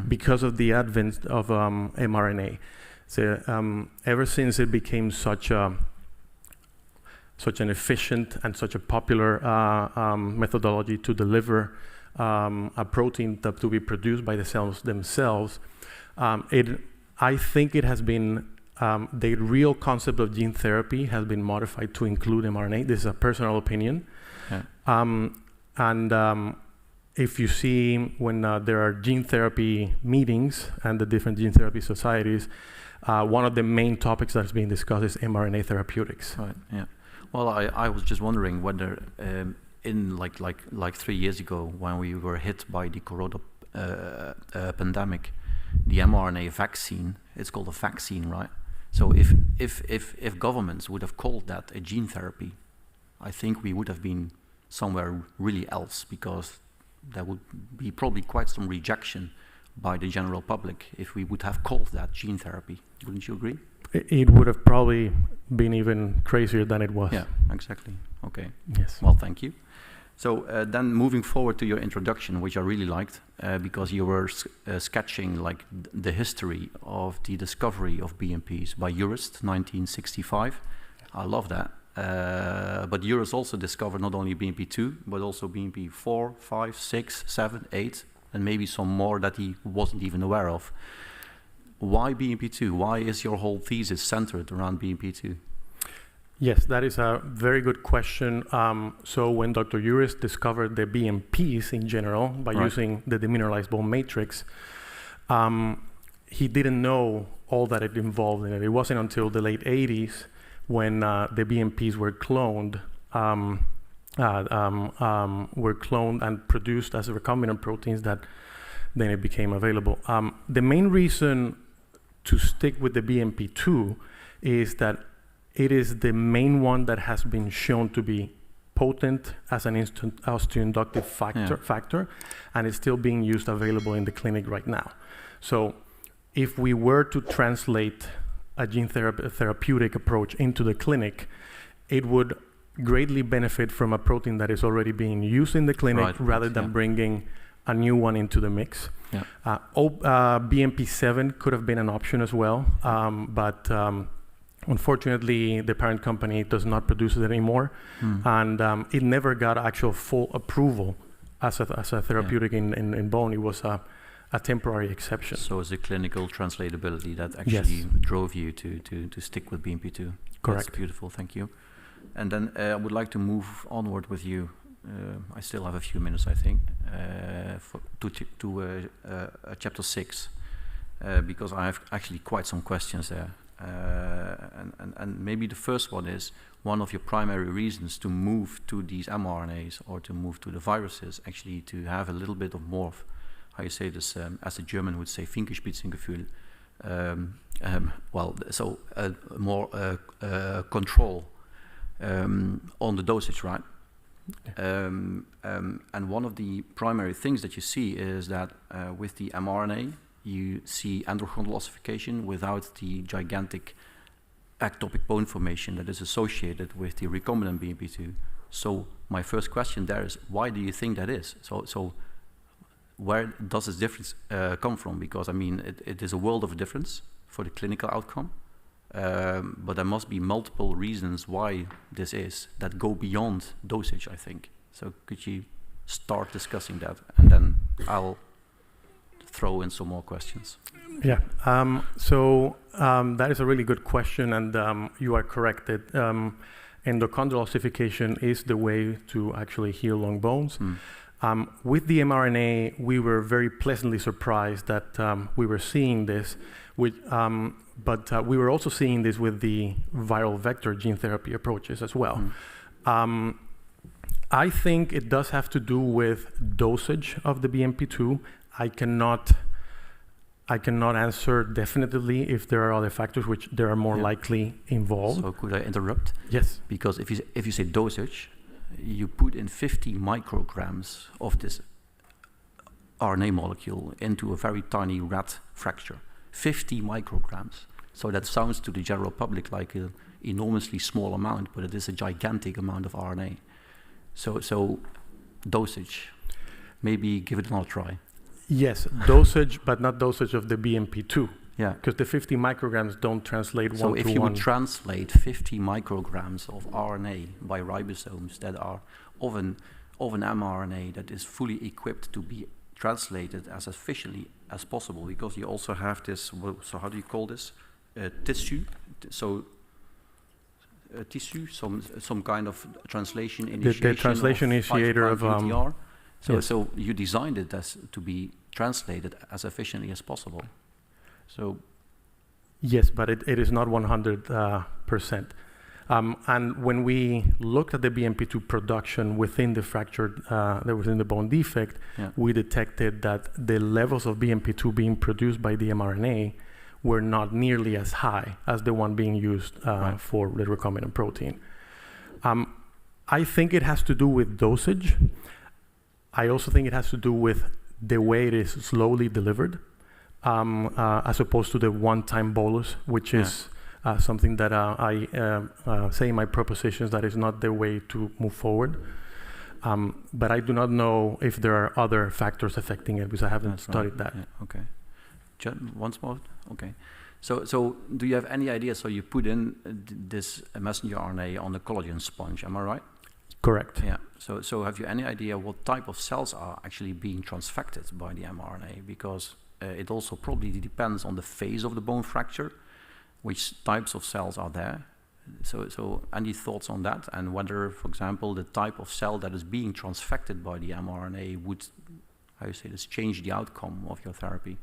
because of the advent of mRNA. So ever since it became such an efficient and such a popular methodology to deliver a protein to be produced by the cells themselves, I think it has been, the real concept of gene therapy has been modified to include mRNA. This is a personal opinion. Yeah. If you see when there are gene therapy meetings and the different gene therapy societies, one of the main topics that's being discussed is mRNA therapeutics. Right. Yeah. Well, I was just wondering whether in like 3 years ago, when we were hit by the corona pandemic, the mRNA vaccine, it's called a vaccine, right? So if governments would have called that a gene therapy, I think we would have been somewhere really else, because there would be probably quite some rejection by the general public if we would have called that gene therapy. Wouldn't you agree? It would have probably been even crazier than it was. Yeah, exactly. Okay. Yes. Well, thank you. So then moving forward to your introduction, which I really liked, because you were sketching like the history of the discovery of BMPs by Urist, 1965. I love that. But Urist also discovered not only BMP2, but also BMP 4, 5, 6, 7, 8, and maybe some more that he wasn't even aware of. Why BMP2? Why is your whole thesis centered around BMP2? Yes, that is a very good question. So when Dr. Urist discovered the BMPs in general by using the demineralized bone matrix, he didn't know all that it involved in it. It wasn't until the late 80s when the BMPs were cloned, and produced as recombinant proteins that then it became available. The main reason to stick with the BMP2 is that it is the main one that has been shown to be potent as an osteoinductive factor, and it's still being used available in the clinic right now. So if we were to translate a gene therapeutic approach into the clinic, it would greatly benefit from a protein that is already being used in the clinic rather than bringing a new one into the mix. Yeah. BMP7 could have been an option as well, but unfortunately, the parent company does not produce it anymore, and it never got actual full approval as a therapeutic in bone. It was a temporary exception. So it's the clinical translatability that actually drove you to stick with BMP2. Correct. That's beautiful, thank you. And then I would like to move onward with you. I still have a few minutes, I think, to chapter 6, because I have actually quite some questions there. And maybe the first one is, one of your primary reasons to move to these mRNAs or to move to the viruses, actually to have a little bit of more, how you say this, as a German would say, Fingerspitzengefühl, more control on the dosage, right? And one of the primary things that you see is that with the mRNA, you see endochondral ossification without the gigantic ectopic bone formation that is associated with the recombinant BMP2. So my first question there is, why do you think that is? So where does this difference come from? Because I mean, it is a world of difference for the clinical outcome, but there must be multiple reasons why this is that go beyond dosage, I think. So could you start discussing that, and then I'll throw in some more questions. Yeah, that is a really good question, and you are correct that endochondral ossification is the way to actually heal long bones. With the mRNA, we were very pleasantly surprised that we were seeing this, but we were also seeing this with the viral vector gene therapy approaches as well. I think it does have to do with dosage of the BMP2. I cannot answer definitively if there are other factors which there are more likely involved. So could I interrupt? Yes. Because if you say dosage, you put in 50 micrograms of this RNA molecule into a very tiny rat fracture. 50 micrograms. So that sounds to the general public like an enormously small amount, but it is a gigantic amount of RNA. So dosage, maybe give it another try. Yes, dosage, but not dosage of the BMP2. Yeah. Because the 50 micrograms don't translate one to one. So if you would translate 50 micrograms of RNA by ribosomes that are of an mRNA that is fully equipped to be translated as efficiently as possible, because you also have this, so how do you call this? Tissue. So tissue, some kind of translation initiation. The translation initiator of VTR. Yes. So you designed it as to be translated as efficiently as possible. So yes, but it is not 100%. And when we looked at the BMP2 production within the fractured, within the bone defect, we detected that the levels of BMP2 being produced by the mRNA were not nearly as high as the one being used for the recombinant protein. I think it has to do with dosage. I also think it has to do with the way it is slowly delivered, as opposed to the one-time bolus, which is something that I say in my propositions that is not the way to move forward. But I do not know if there are other factors affecting it because I haven't studied that. Yeah, okay. Once more? Okay. So do you have any idea? So you put in this messenger RNA on the collagen sponge, am I right? Correct. Yeah. So have you any idea what type of cells are actually being transfected by the mRNA? Because it also probably depends on the phase of the bone fracture, which types of cells are there. So any thoughts on that? And whether, for example, the type of cell that is being transfected by the mRNA would, how you say this, change the outcome of your therapy?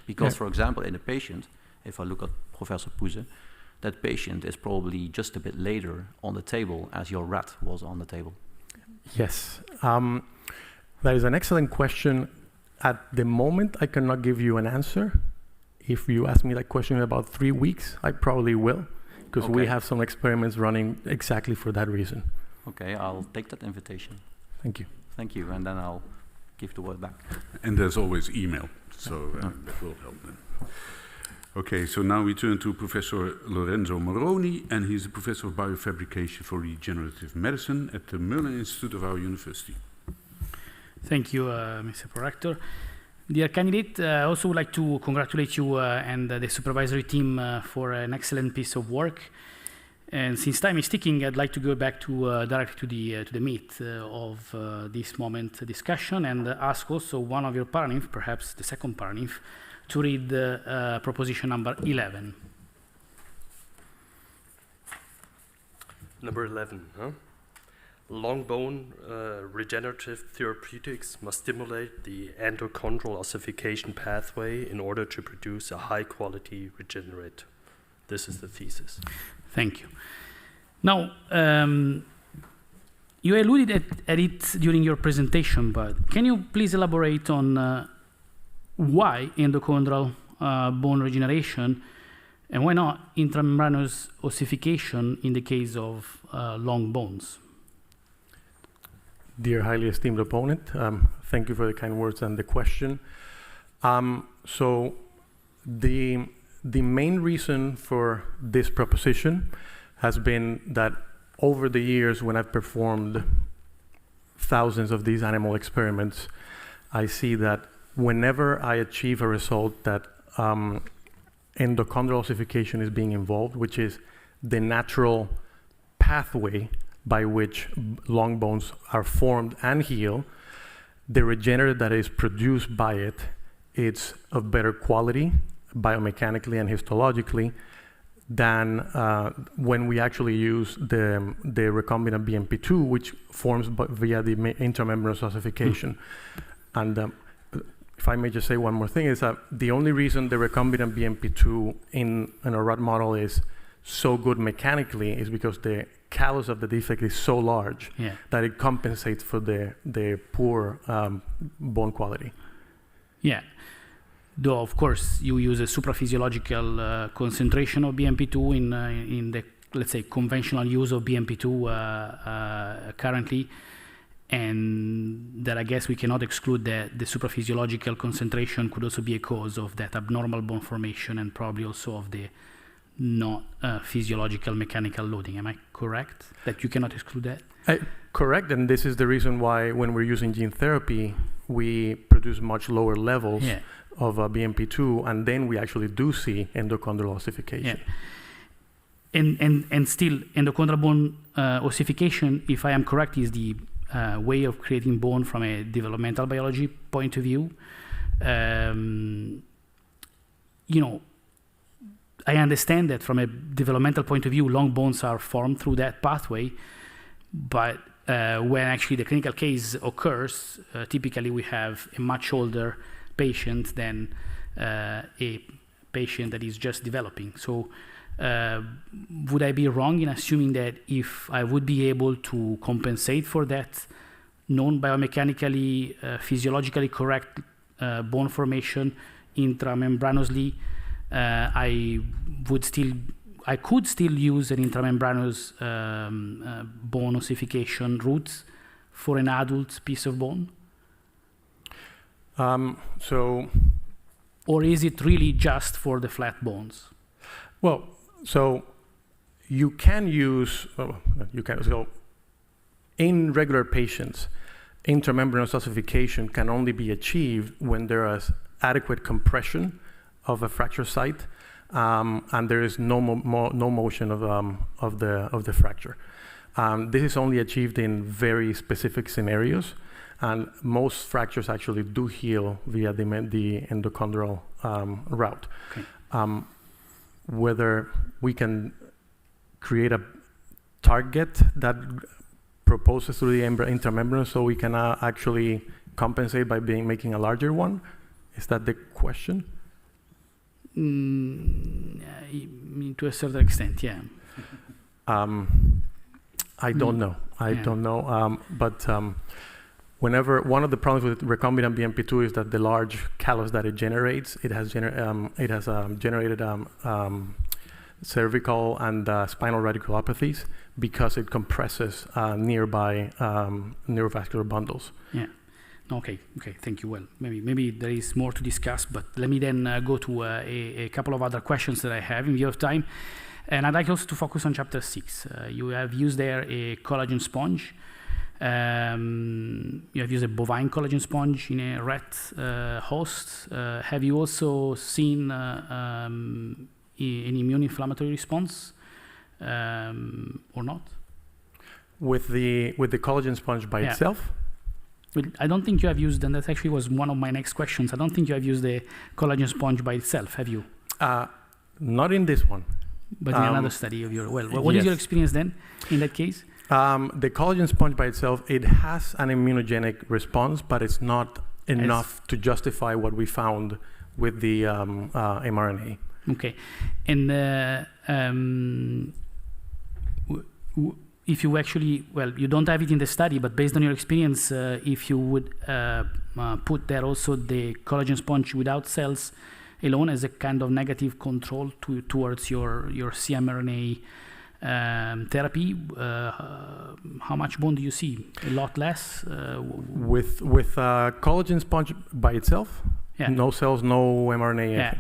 Because, for example, in a patient, if I look at Professor Poeze, that patient is probably just a bit later on the table as your rat was on the table. Yes. That is an excellent question. At the moment, I cannot give you an answer. If you ask me that question in about 3 weeks, I probably will, because we have some experiments running exactly for that reason. Okay, I'll take that invitation. Thank you. Thank you, and then I'll give the word back. And there's always email, so that will help then. Okay, so now we turn to Professor Lorenzo Moroni, and he's a professor of biofabrication for regenerative medicine at the Merlin Institute of our university. Thank you, Mr. Prorector. Dear candidate, I also would like to congratulate you and the supervisory team for an excellent piece of work. And since time is ticking, I'd like to go back to directly to the meat of this moment discussion and ask also one of your paraninf, perhaps the second paraninf, to read proposition number 11. Number 11, huh? Long bone regenerative therapeutics must stimulate the endochondral ossification pathway in order to produce a high-quality regenerate. This is the thesis. Thank you. Now, you alluded at it during your presentation, but can you please elaborate on why endochondral bone regeneration and why not intramembranous ossification in the case of long bones? Dear highly esteemed opponent, thank you for the kind words and the question. So the main reason for this proposition has been that over the years when I've performed thousands of these animal experiments, I see that whenever I achieve a result that endochondral ossification is being involved, which is the natural pathway by which long bones are formed and heal, the regenerative that is produced by it it's of better quality biomechanically and histologically than when we actually use the recombinant BMP2, which forms via the intramembranous ossification. And if I may just say one more thing, is that the only reason the recombinant BMP2 in a rat model is so good mechanically is because the callus of the defect is so large that it compensates for the poor bone quality. Yeah. Though, of course, you use a supraphysiological concentration of BMP2 in the, let's say, conventional use of BMP2 currently, and that I guess we cannot exclude that the supraphysiological concentration could also be a cause of that abnormal bone formation and probably also of the not physiological mechanical loading. Am I correct that you cannot exclude that? Correct, and this is the reason why when we're using gene therapy, we produce much lower levels of BMP2, and then we actually do see endochondral ossification. And still, endochondral bone ossification, if I am correct, is the way of creating bone from a developmental biology point of view. You know, I understand that from a developmental point of view, long bones are formed through that pathway, but when actually the clinical case occurs, typically we have a much older patient than a patient that is just developing. So would I be wrong in assuming that if I would be able to compensate for that non-biomechanically, physiologically correct bone formation intramembranously, I could still use an intramembranous bone ossification route for an adult piece of bone? Or is it really just for the flat bones? Well, so you can use, so in regular patients, intramembranous ossification can only be achieved when there is adequate compression of a fracture site, and there is no motion of the fracture. This is only achieved in very specific scenarios, and most fractures actually do heal via the endochondral route. Okay. Whether we can create a target that proposes through the intramembranous so we can actually compensate by making a larger one, is that the question? To a certain extent, yeah. I don't know. I don't know. But whenever one of the problems with recombinant BMP2 is that the large callus that it generates, it has generated cervical and spinal radiculopathies because it compresses nearby neurovascular bundles. Yeah. Okay. Thank you. Well, maybe there is more to discuss, but let me then go to a couple of other questions that I have in view of time. And I'd like also to focus on chapter 6. You have used there a collagen sponge. You have used a bovine collagen sponge in a rat host. Have you also seen an immune inflammatory response or not? With the collagen sponge by itself? I don't think you have used, and that actually was one of my next questions. I don't think you have used the collagen sponge by itself, have you? Not in this one. But in another study of your, what is your experience then in that case? The collagen sponge by itself, it has an immunogenic response, but it's not enough to justify what we found with the mRNA. Okay. And if you actually, you don't have it in the study, but based on your experience, if you would put there also the collagen sponge without cells alone as a kind of negative control towards your CmRNA therapy, how much bone do you see? A lot less? With collagen sponge by itself? Yeah. No cells, no mRNA.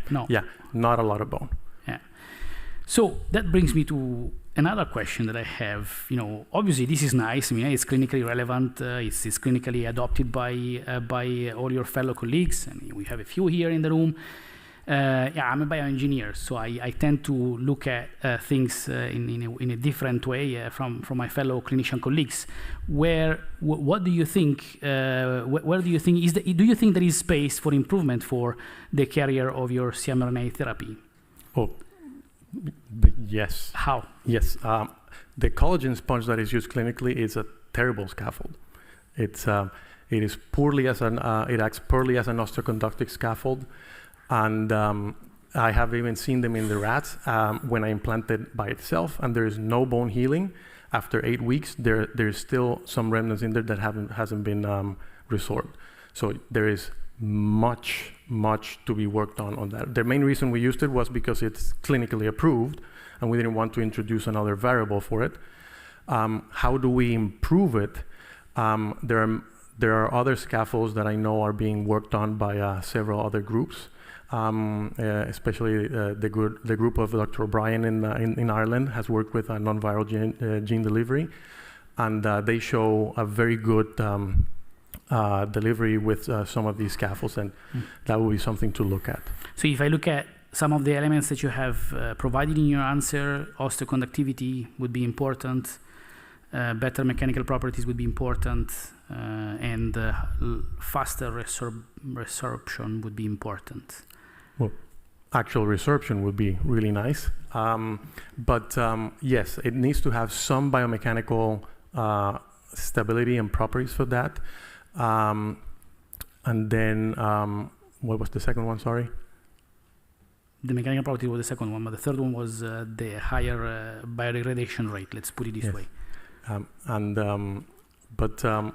Not a lot of bone. Yeah. So that brings me to another question that I have. Obviously this is nice. I mean, it's clinically relevant. It's clinically adopted by all your fellow colleagues, and we have a few here in the room. Yeah, I'm a bioengineer, so I tend to look at things in a different way from my fellow clinician colleagues. What do you think? Where do you think do you think there is space for improvement for the carrier of your cmRNA therapy? Oh, yes. How? Yes. The collagen sponge that is used clinically is a terrible scaffold. It acts poorly as an osteoconductive scaffold, and I have even seen them in the rats when I implanted by itself, and there is no bone healing. After 8 weeks, there's still some remnants in there that hasn't been resorbed. So there is much to be worked on that. The main reason we used it was because it's clinically approved, and we didn't want to introduce another variable for it. How do we improve it? There are other scaffolds that I know are being worked on by several other groups, especially the group of Dr. O'Brien in Ireland has worked with a non-viral gene delivery, and they show a very good delivery with some of these scaffolds, and that will be something to look at. So if I look at some of the elements that you have provided in your answer, osteoconductivity would be important, better mechanical properties would be important, and faster resorption would be important. Well, actual resorption would be really nice. But yes, it needs to have some biomechanical stability and properties for that. And then, what was the second one, sorry? The mechanical property was the second one, but the third one was the higher biodegradation rate, let's put it this way.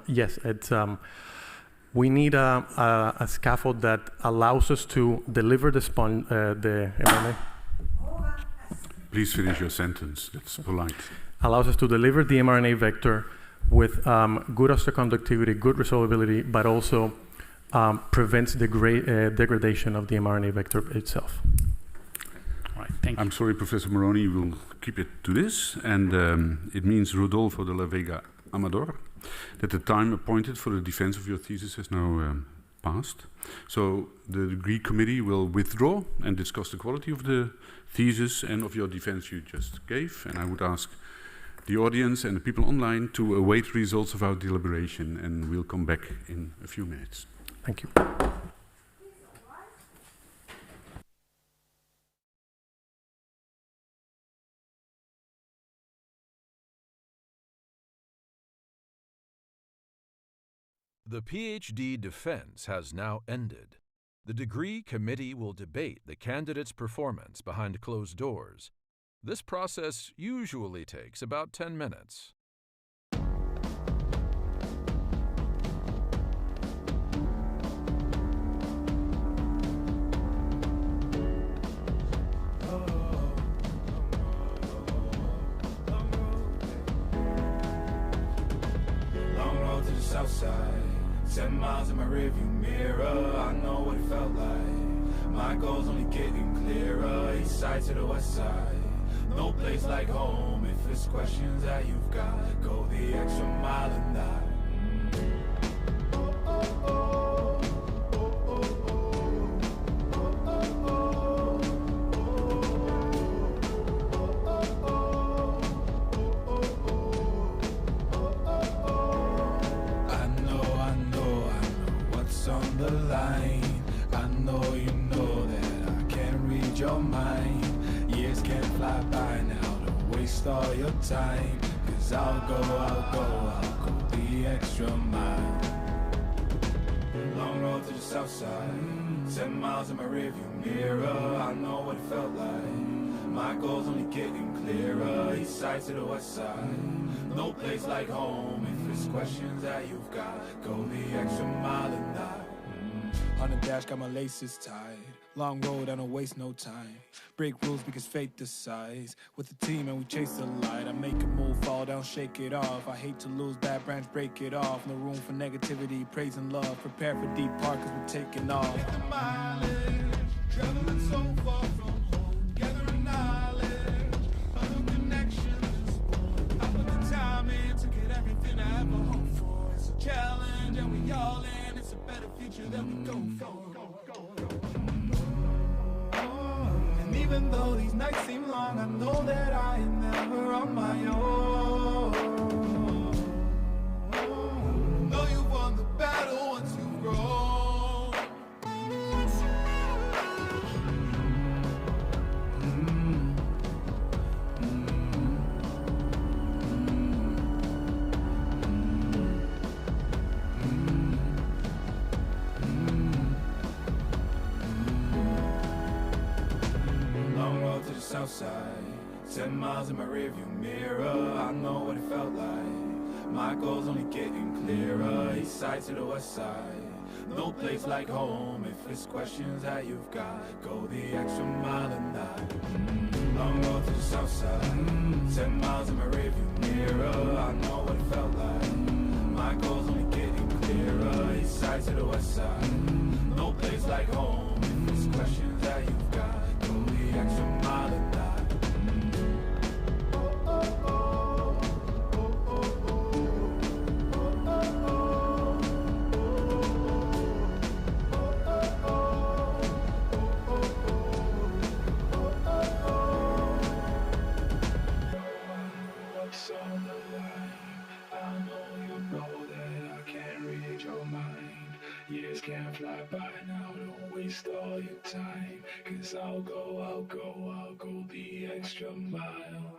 Yes, we need a scaffold that allows us to deliver the mRNA. Please finish your sentence. That's polite. Allows us to deliver the mRNA vector with good osteoconductivity, good resolvability, but also prevents the degradation of the mRNA vector itself. All right, thank you. I'm sorry, Professor Moroni, we'll keep it to this. And it means Rodolfo de la Vega Amador, that the time appointed for the defense of your thesis has now passed. So the degree committee will withdraw and discuss the quality of the thesis and of your defense you just gave. And I would ask the audience and the people online to await results of our deliberation, and we'll come back in a few minutes. Thank you. The PhD defense has now ended. The degree committee will debate the candidate's performance behind closed doors. This process usually takes about 10 minutes. Long road to the south side. 7 miles in my rearview mirror, I know what it felt like. My goal's only getting clearer, east side to the west side. No place like home, if it's questions that you've got, go the extra mile and die. On the line, I know you know that I can't read your mind. Years can't fly by now, don't waste all your time. Cause I'll go the extra mile. Long road to the south side, 7 miles in my rearview mirror, I know what it felt like. My goal's only getting clearer, east side to the west side. No place like home, if it's questions that you've got, go the extra mile and die. On the dash, got my laces tied. Long road, I don't waste no time. Break rules because fate decides. With the team and we chase the light. I make a move, fall down, shake it off. I hate to lose, bad branch, break it off. No room for negativity, praise and love. Prepare for deep part cause we're taking off. Take the mileage, traveling so far from home. Gathering knowledge, other connections. I put the time in to get everything I ever hoped for. It's a challenge and we all in. It's a better future that we go for. know that I am never on my own. Know you won the battle once you've grown. Long road to the south side, 10 miles in my rearview mirror. I know what it felt like. My goals only getting clearer. East side to the west side, no place like home. If it's questions that you've got, go the extra mile and not. Long road to the south side, 10 miles in my rearview mirror. I know what it felt like. My goals only getting clearer. East side to the west side, no place like home. If it's questions that you've got, go the extra mile and not. What's on the line? I know you know that I can't read your mind. Years can't fly by now, don't waste all your time. 'Cause I'll go the extra mile.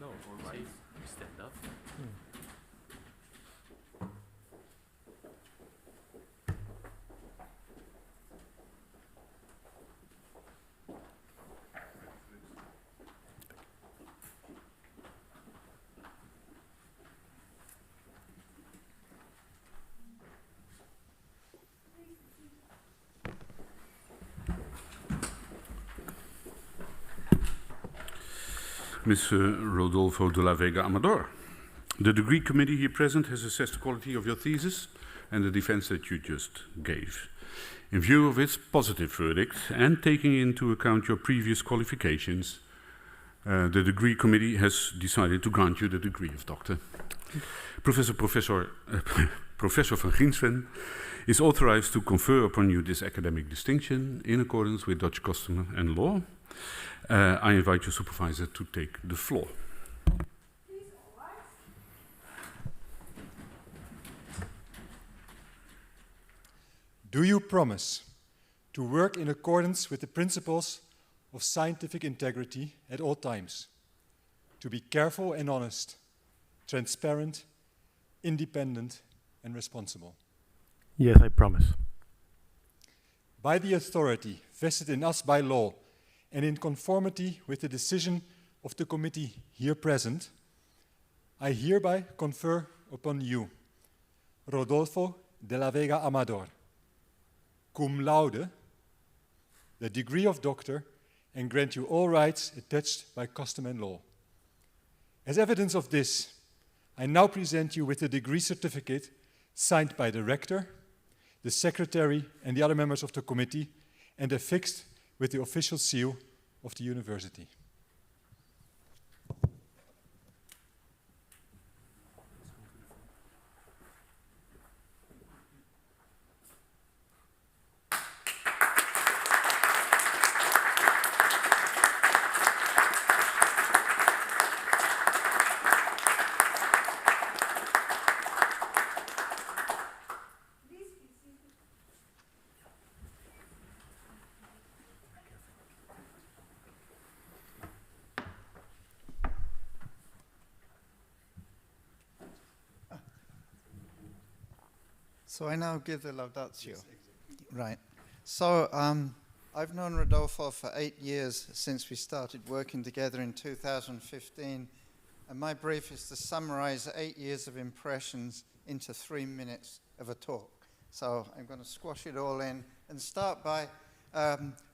No, all right. Stand up. Mr. Rodolfo de la Vega Amador. The degree committee here present has assessed the quality of your thesis and the defense that you just gave. In view of its positive verdict and taking into account your previous qualifications, the degree committee has decided to grant you the degree of doctor. Professor van Griensven is authorized to confer upon you this academic distinction in accordance with Dutch custom and law. I invite your supervisor to take the floor. Do you promise to work in accordance with the principles of scientific integrity at all times, to be careful and honest, transparent, independent, and responsible? Yes, I promise. By the authority vested in us by law and in conformity with the decision of the committee here present, I hereby confer upon you, Rodolfo de la Vega Amador, cum laude, the degree of doctor, and grant you all rights attached by custom and law. As evidence of this, I now present you with the degree certificate signed by the rector, the secretary, and the other members of the committee, and affixed with the official seal of the university. So I now give the laudatio. Yes, exactly. Right. So I've known Rodolfo for 8 years since we started working together in 2015. And my brief is to summarize 8 years of impressions into 3 minutes of a talk. So I'm going to squash it all in and start by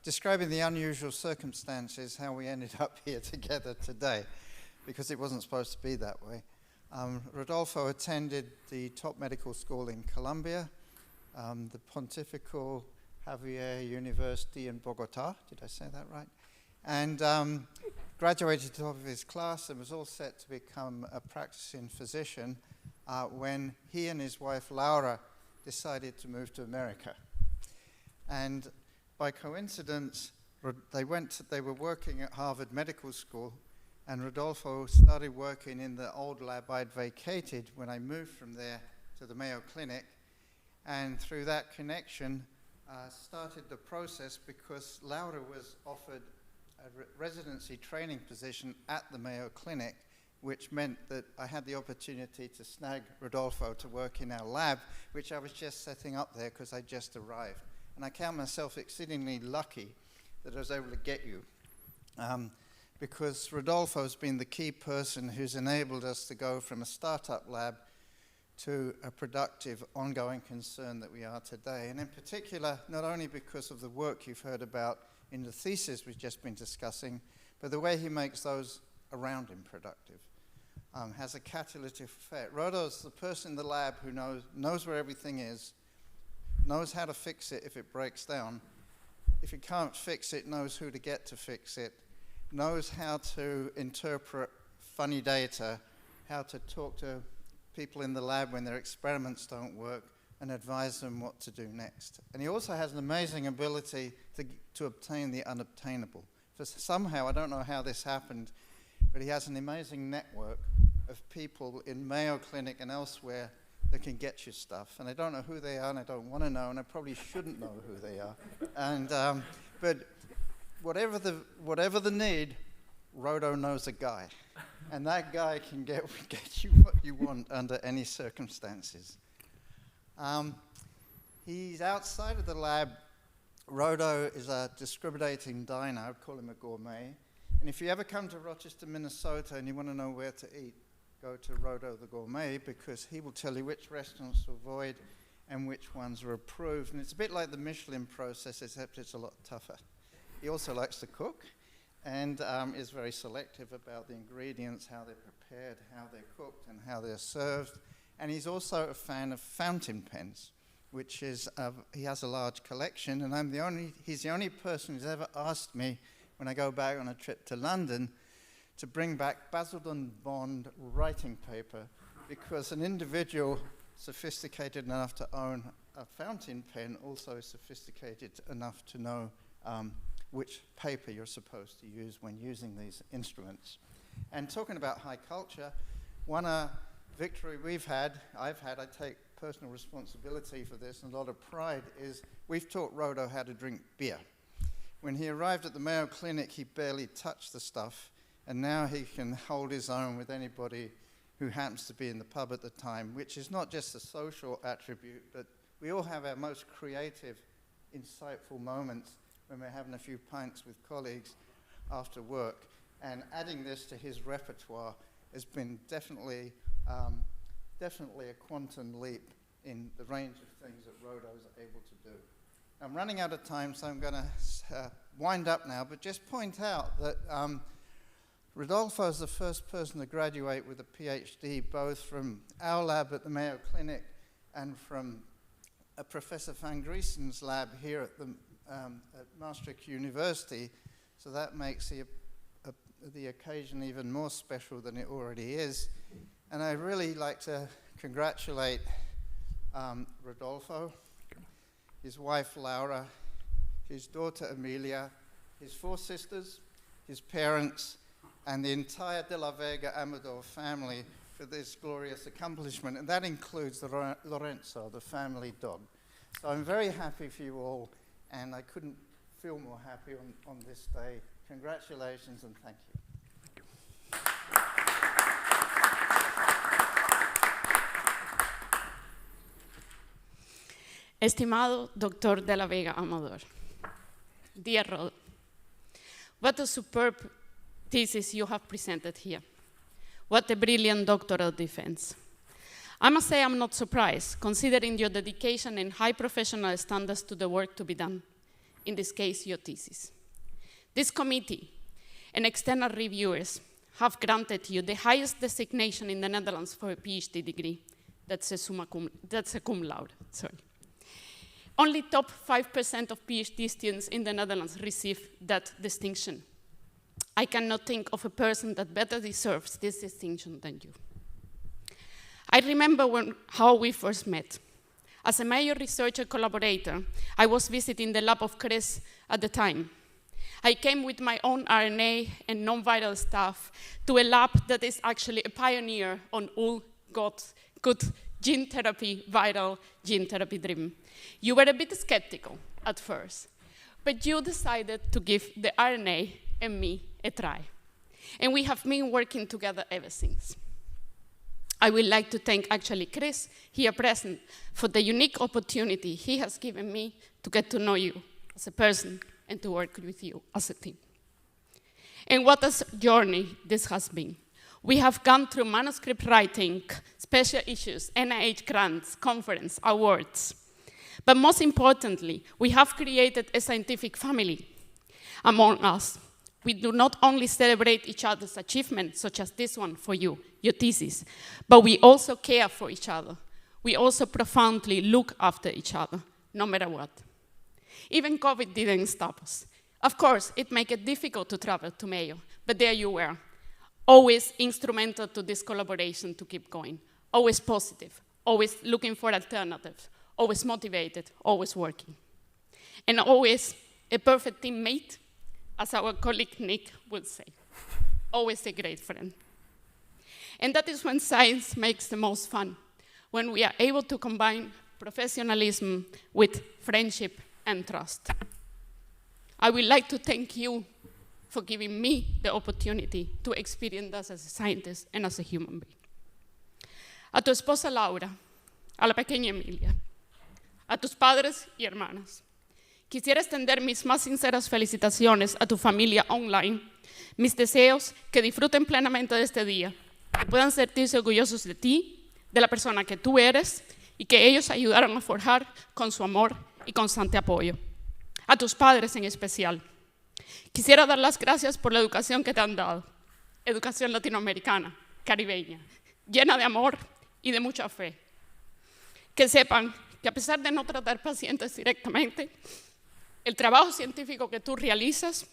describing the unusual circumstances, how we ended up here together today, because it wasn't supposed to be that way. Rodolfo attended the top medical school in Colombia, the Pontifical Javier University in Bogota, did I say that right? And graduated top of his class and was all set to become a practicing physician when he and his wife Laura decided to move to America. And by coincidence, they were working at Harvard Medical School, and Rodolfo started working in the old lab I'd vacated when I moved from there to the Mayo Clinic. And through that connection, started the process because Laura was offered a residency training position at the Mayo Clinic, which meant that I had the opportunity to snag Rodolfo to work in our lab, which I was just setting up there because I just arrived. And I count myself exceedingly lucky that I was able to get you. Because Rodolfo's been the key person who's enabled us to go from a startup lab to a productive, ongoing concern that we are today. And in particular, not only because of the work you've heard about in the thesis we've just been discussing, but the way he makes those around him productive, has a catalytic effect. Rodo's the person in the lab who knows where everything is, knows how to fix it if it breaks down. If he can't fix it, knows who to get to fix it, knows how to interpret funny data, how to talk to people in the lab when their experiments don't work, and advise them what to do next. And he also has an amazing ability to obtain the unobtainable. Somehow, I don't know how this happened, but he has an amazing network of people in Mayo Clinic and elsewhere that can get you stuff. And I don't know who they are, and I don't want to know, and I probably shouldn't know who they are. And but whatever the need, Rodo knows a guy, and that guy can get you what you want under any circumstances. He's outside of the lab. Rodo is a discriminating diner. I'd call him a gourmet. And if you ever come to Rochester, Minnesota, and you want to know where to eat, go to Rodo the Gourmet, because he will tell you which restaurants to avoid and which ones are approved. And it's a bit like the Michelin process, except it's a lot tougher. He also likes to cook and is very selective about the ingredients, how they're prepared, how they're cooked, and how they're served. And he's also a fan of fountain pens, which is, he has a large collection, and he's the only person who's ever asked me, when I go back on a trip to London, to bring back Basildon Bond writing paper, because an individual sophisticated enough to own a fountain pen also is sophisticated enough to know which paper you're supposed to use when using these instruments. And talking about high culture, one victory I've had, I take personal responsibility for this and a lot of pride, is we've taught Rodo how to drink beer. When he arrived at the Mayo Clinic, he barely touched the stuff, and now he can hold his own with anybody who happens to be in the pub at the time, which is not just a social attribute, but we all have our most creative, insightful moments when we're having a few pints with colleagues after work. And adding this to his repertoire has been definitely a quantum leap in the range of things that Rodos are able to do. I'm running out of time, so I'm going to wind up now, but just point out that Rodolfo is the first person to graduate with a PhD, both from our lab at the Mayo Clinic and from Professor van Griesen's lab here at Maastricht University. So that makes the occasion even more special than it already is. And I'd really like to congratulate Rodolfo, his wife Laura, his daughter Amelia, his 4 sisters, his parents, and the entire de la Vega Amador family for this glorious accomplishment. And that includes Lorenzo, the family dog. So I'm very happy for you all, and I couldn't feel more happy on this day. Congratulations and thank you. Estimado Dr. de la Vega Amador, dear Rod, what a superb thesis you have presented here. What a brilliant doctoral defense. I must say I'm not surprised, considering your dedication and high professional standards to the work to be done, in this case, your thesis. This committee and external reviewers have granted you the highest designation in the Netherlands for a PhD degree. That's a cum laude, sorry. Only top 5% of PhD students in the Netherlands receive that distinction. I cannot think of a person that better deserves this distinction than you. I remember how we first met. As a major researcher collaborator, I was visiting the lab of Chris at the time. I came with my own RNA and non-viral stuff to a lab that is actually a pioneer on all good gene therapy, viral gene therapy driven. You were a bit skeptical at first, but you decided to give the RNA and me a try. And we have been working together ever since. I would like to thank actually Chris, here present, for the unique opportunity he has given me to get to know you as a person and to work with you as a team. And what a journey this has been. We have gone through manuscript writing, special issues, NIH grants, conference, awards. But most importantly, we have created a scientific family among us. We do not only celebrate each other's achievements, such as this one for you, your thesis, but we also care for each other. We also profoundly look after each other, no matter what. Even COVID didn't stop us. Of course, it made it difficult to travel to Mayo, but there you were, always instrumental to this collaboration to keep going, always positive, always looking for alternatives, always motivated, always working. And always a perfect teammate, as our colleague Nick would say. Always a great friend. And that is when science makes the most fun, when we are able to combine professionalism with friendship and trust. I would like to thank you for giving me the opportunity to experience that as a scientist and as a human being. A tu esposa Laura, a la pequeña Emilia, a tus padres y hermanas, quisiera extender mis más sinceras felicitaciones a tu familia online, mis deseos que disfruten plenamente de este día, que puedan sentirse orgullosos de ti, de la persona que tú eres, y que ellos ayudaron a forjar con su amor y constante apoyo. A tus padres en especial. Quisiera dar las gracias por la educación que te han dado, educación latinoamericana, caribeña, llena de amor y de mucha fe. Que sepan que a pesar de no tratar pacientes directamente, el trabajo científico que tú realizas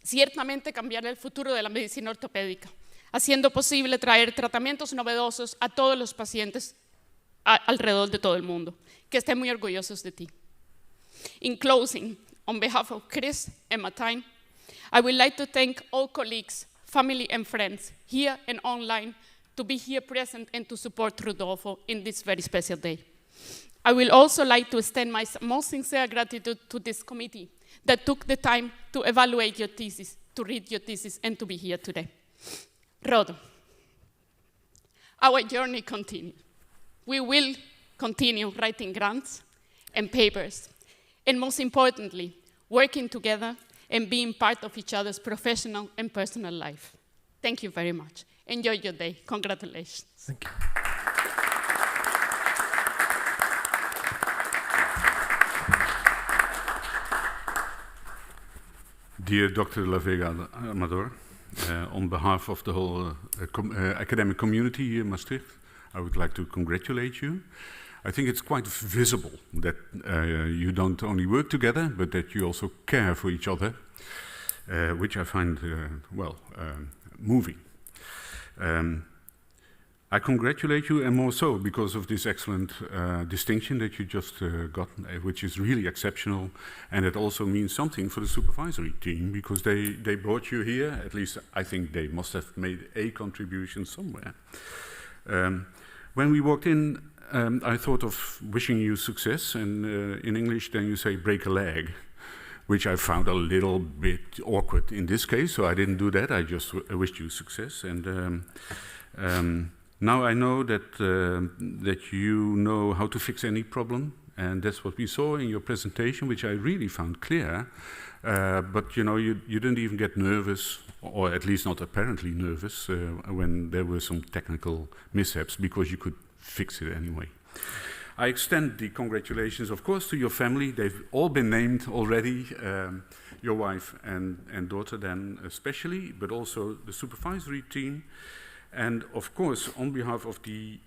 ciertamente cambiará el futuro de la medicina ortopédica, haciendo posible traer tratamientos novedosos a todos los pacientes alrededor de todo el mundo, que estén muy orgullosos de ti. In closing, on behalf of Chris and my team, I would like to thank all colleagues, family and friends here and online to be here present and to support Rodolfo in this very special day. I will also like to extend my most sincere gratitude to this committee that took the time to evaluate your thesis, to read your thesis, and to be here today. Rodo, our journey continues. We will continue writing grants and papers, and most importantly, working together and being part of each other's professional and personal life. Thank you very much. Enjoy your day. Congratulations. Thank you. Dear Dr. Vega Amador, on behalf of the whole academic community here in Maastricht, I would like to congratulate you. I think it's quite visible that you don't only work together, but that you also care for each other, which I find, moving. I congratulate you, and more so because of this excellent distinction that you just got, which is really exceptional, and it also means something for the supervisory team, because they brought you here. At least I think they must have made a contribution somewhere. When we walked in, I thought of wishing you success, and in English then you say break a leg, which I found a little bit awkward in this case, so I didn't do that. I just wished you success. And now I know that, that you know how to fix any problem, and that's what we saw in your presentation, which I really found clear. But you know, you didn't even get nervous, or at least not apparently nervous, when there were some technical mishaps, because you could fix it anyway. I extend the congratulations, of course, to your family. They've all been named already, your wife and daughter then especially, but also the supervisory team. And of course, on behalf of the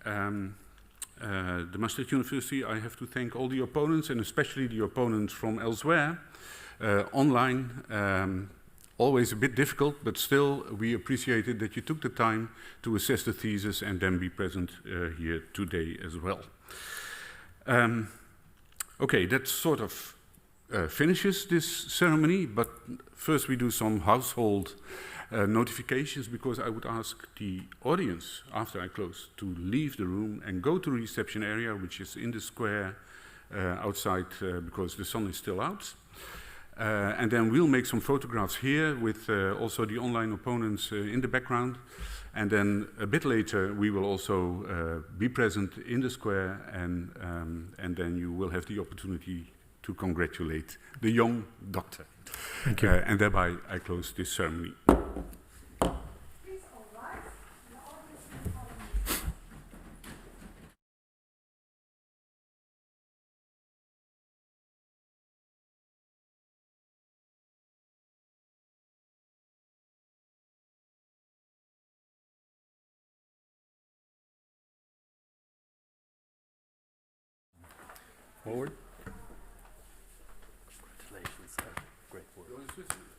Maastricht University, I have to thank all the opponents, and especially the opponents from elsewhere, online. Always a bit difficult, but still we appreciated that you took the time to assess the thesis and then be present here today as well. Okay, that sort of finishes this ceremony, but first we do some household notifications, because I would ask the audience, after I close, to leave the room and go to the reception area, which is in the square outside, because the sun is still out. And then we'll make some photographs here with also the online opponents in the background. And then a bit later, we will also be present in the square, and then you will have the opportunity to congratulate the young doctor. Thank you. And thereby, I close this ceremony. Forward. Congratulations. Great work.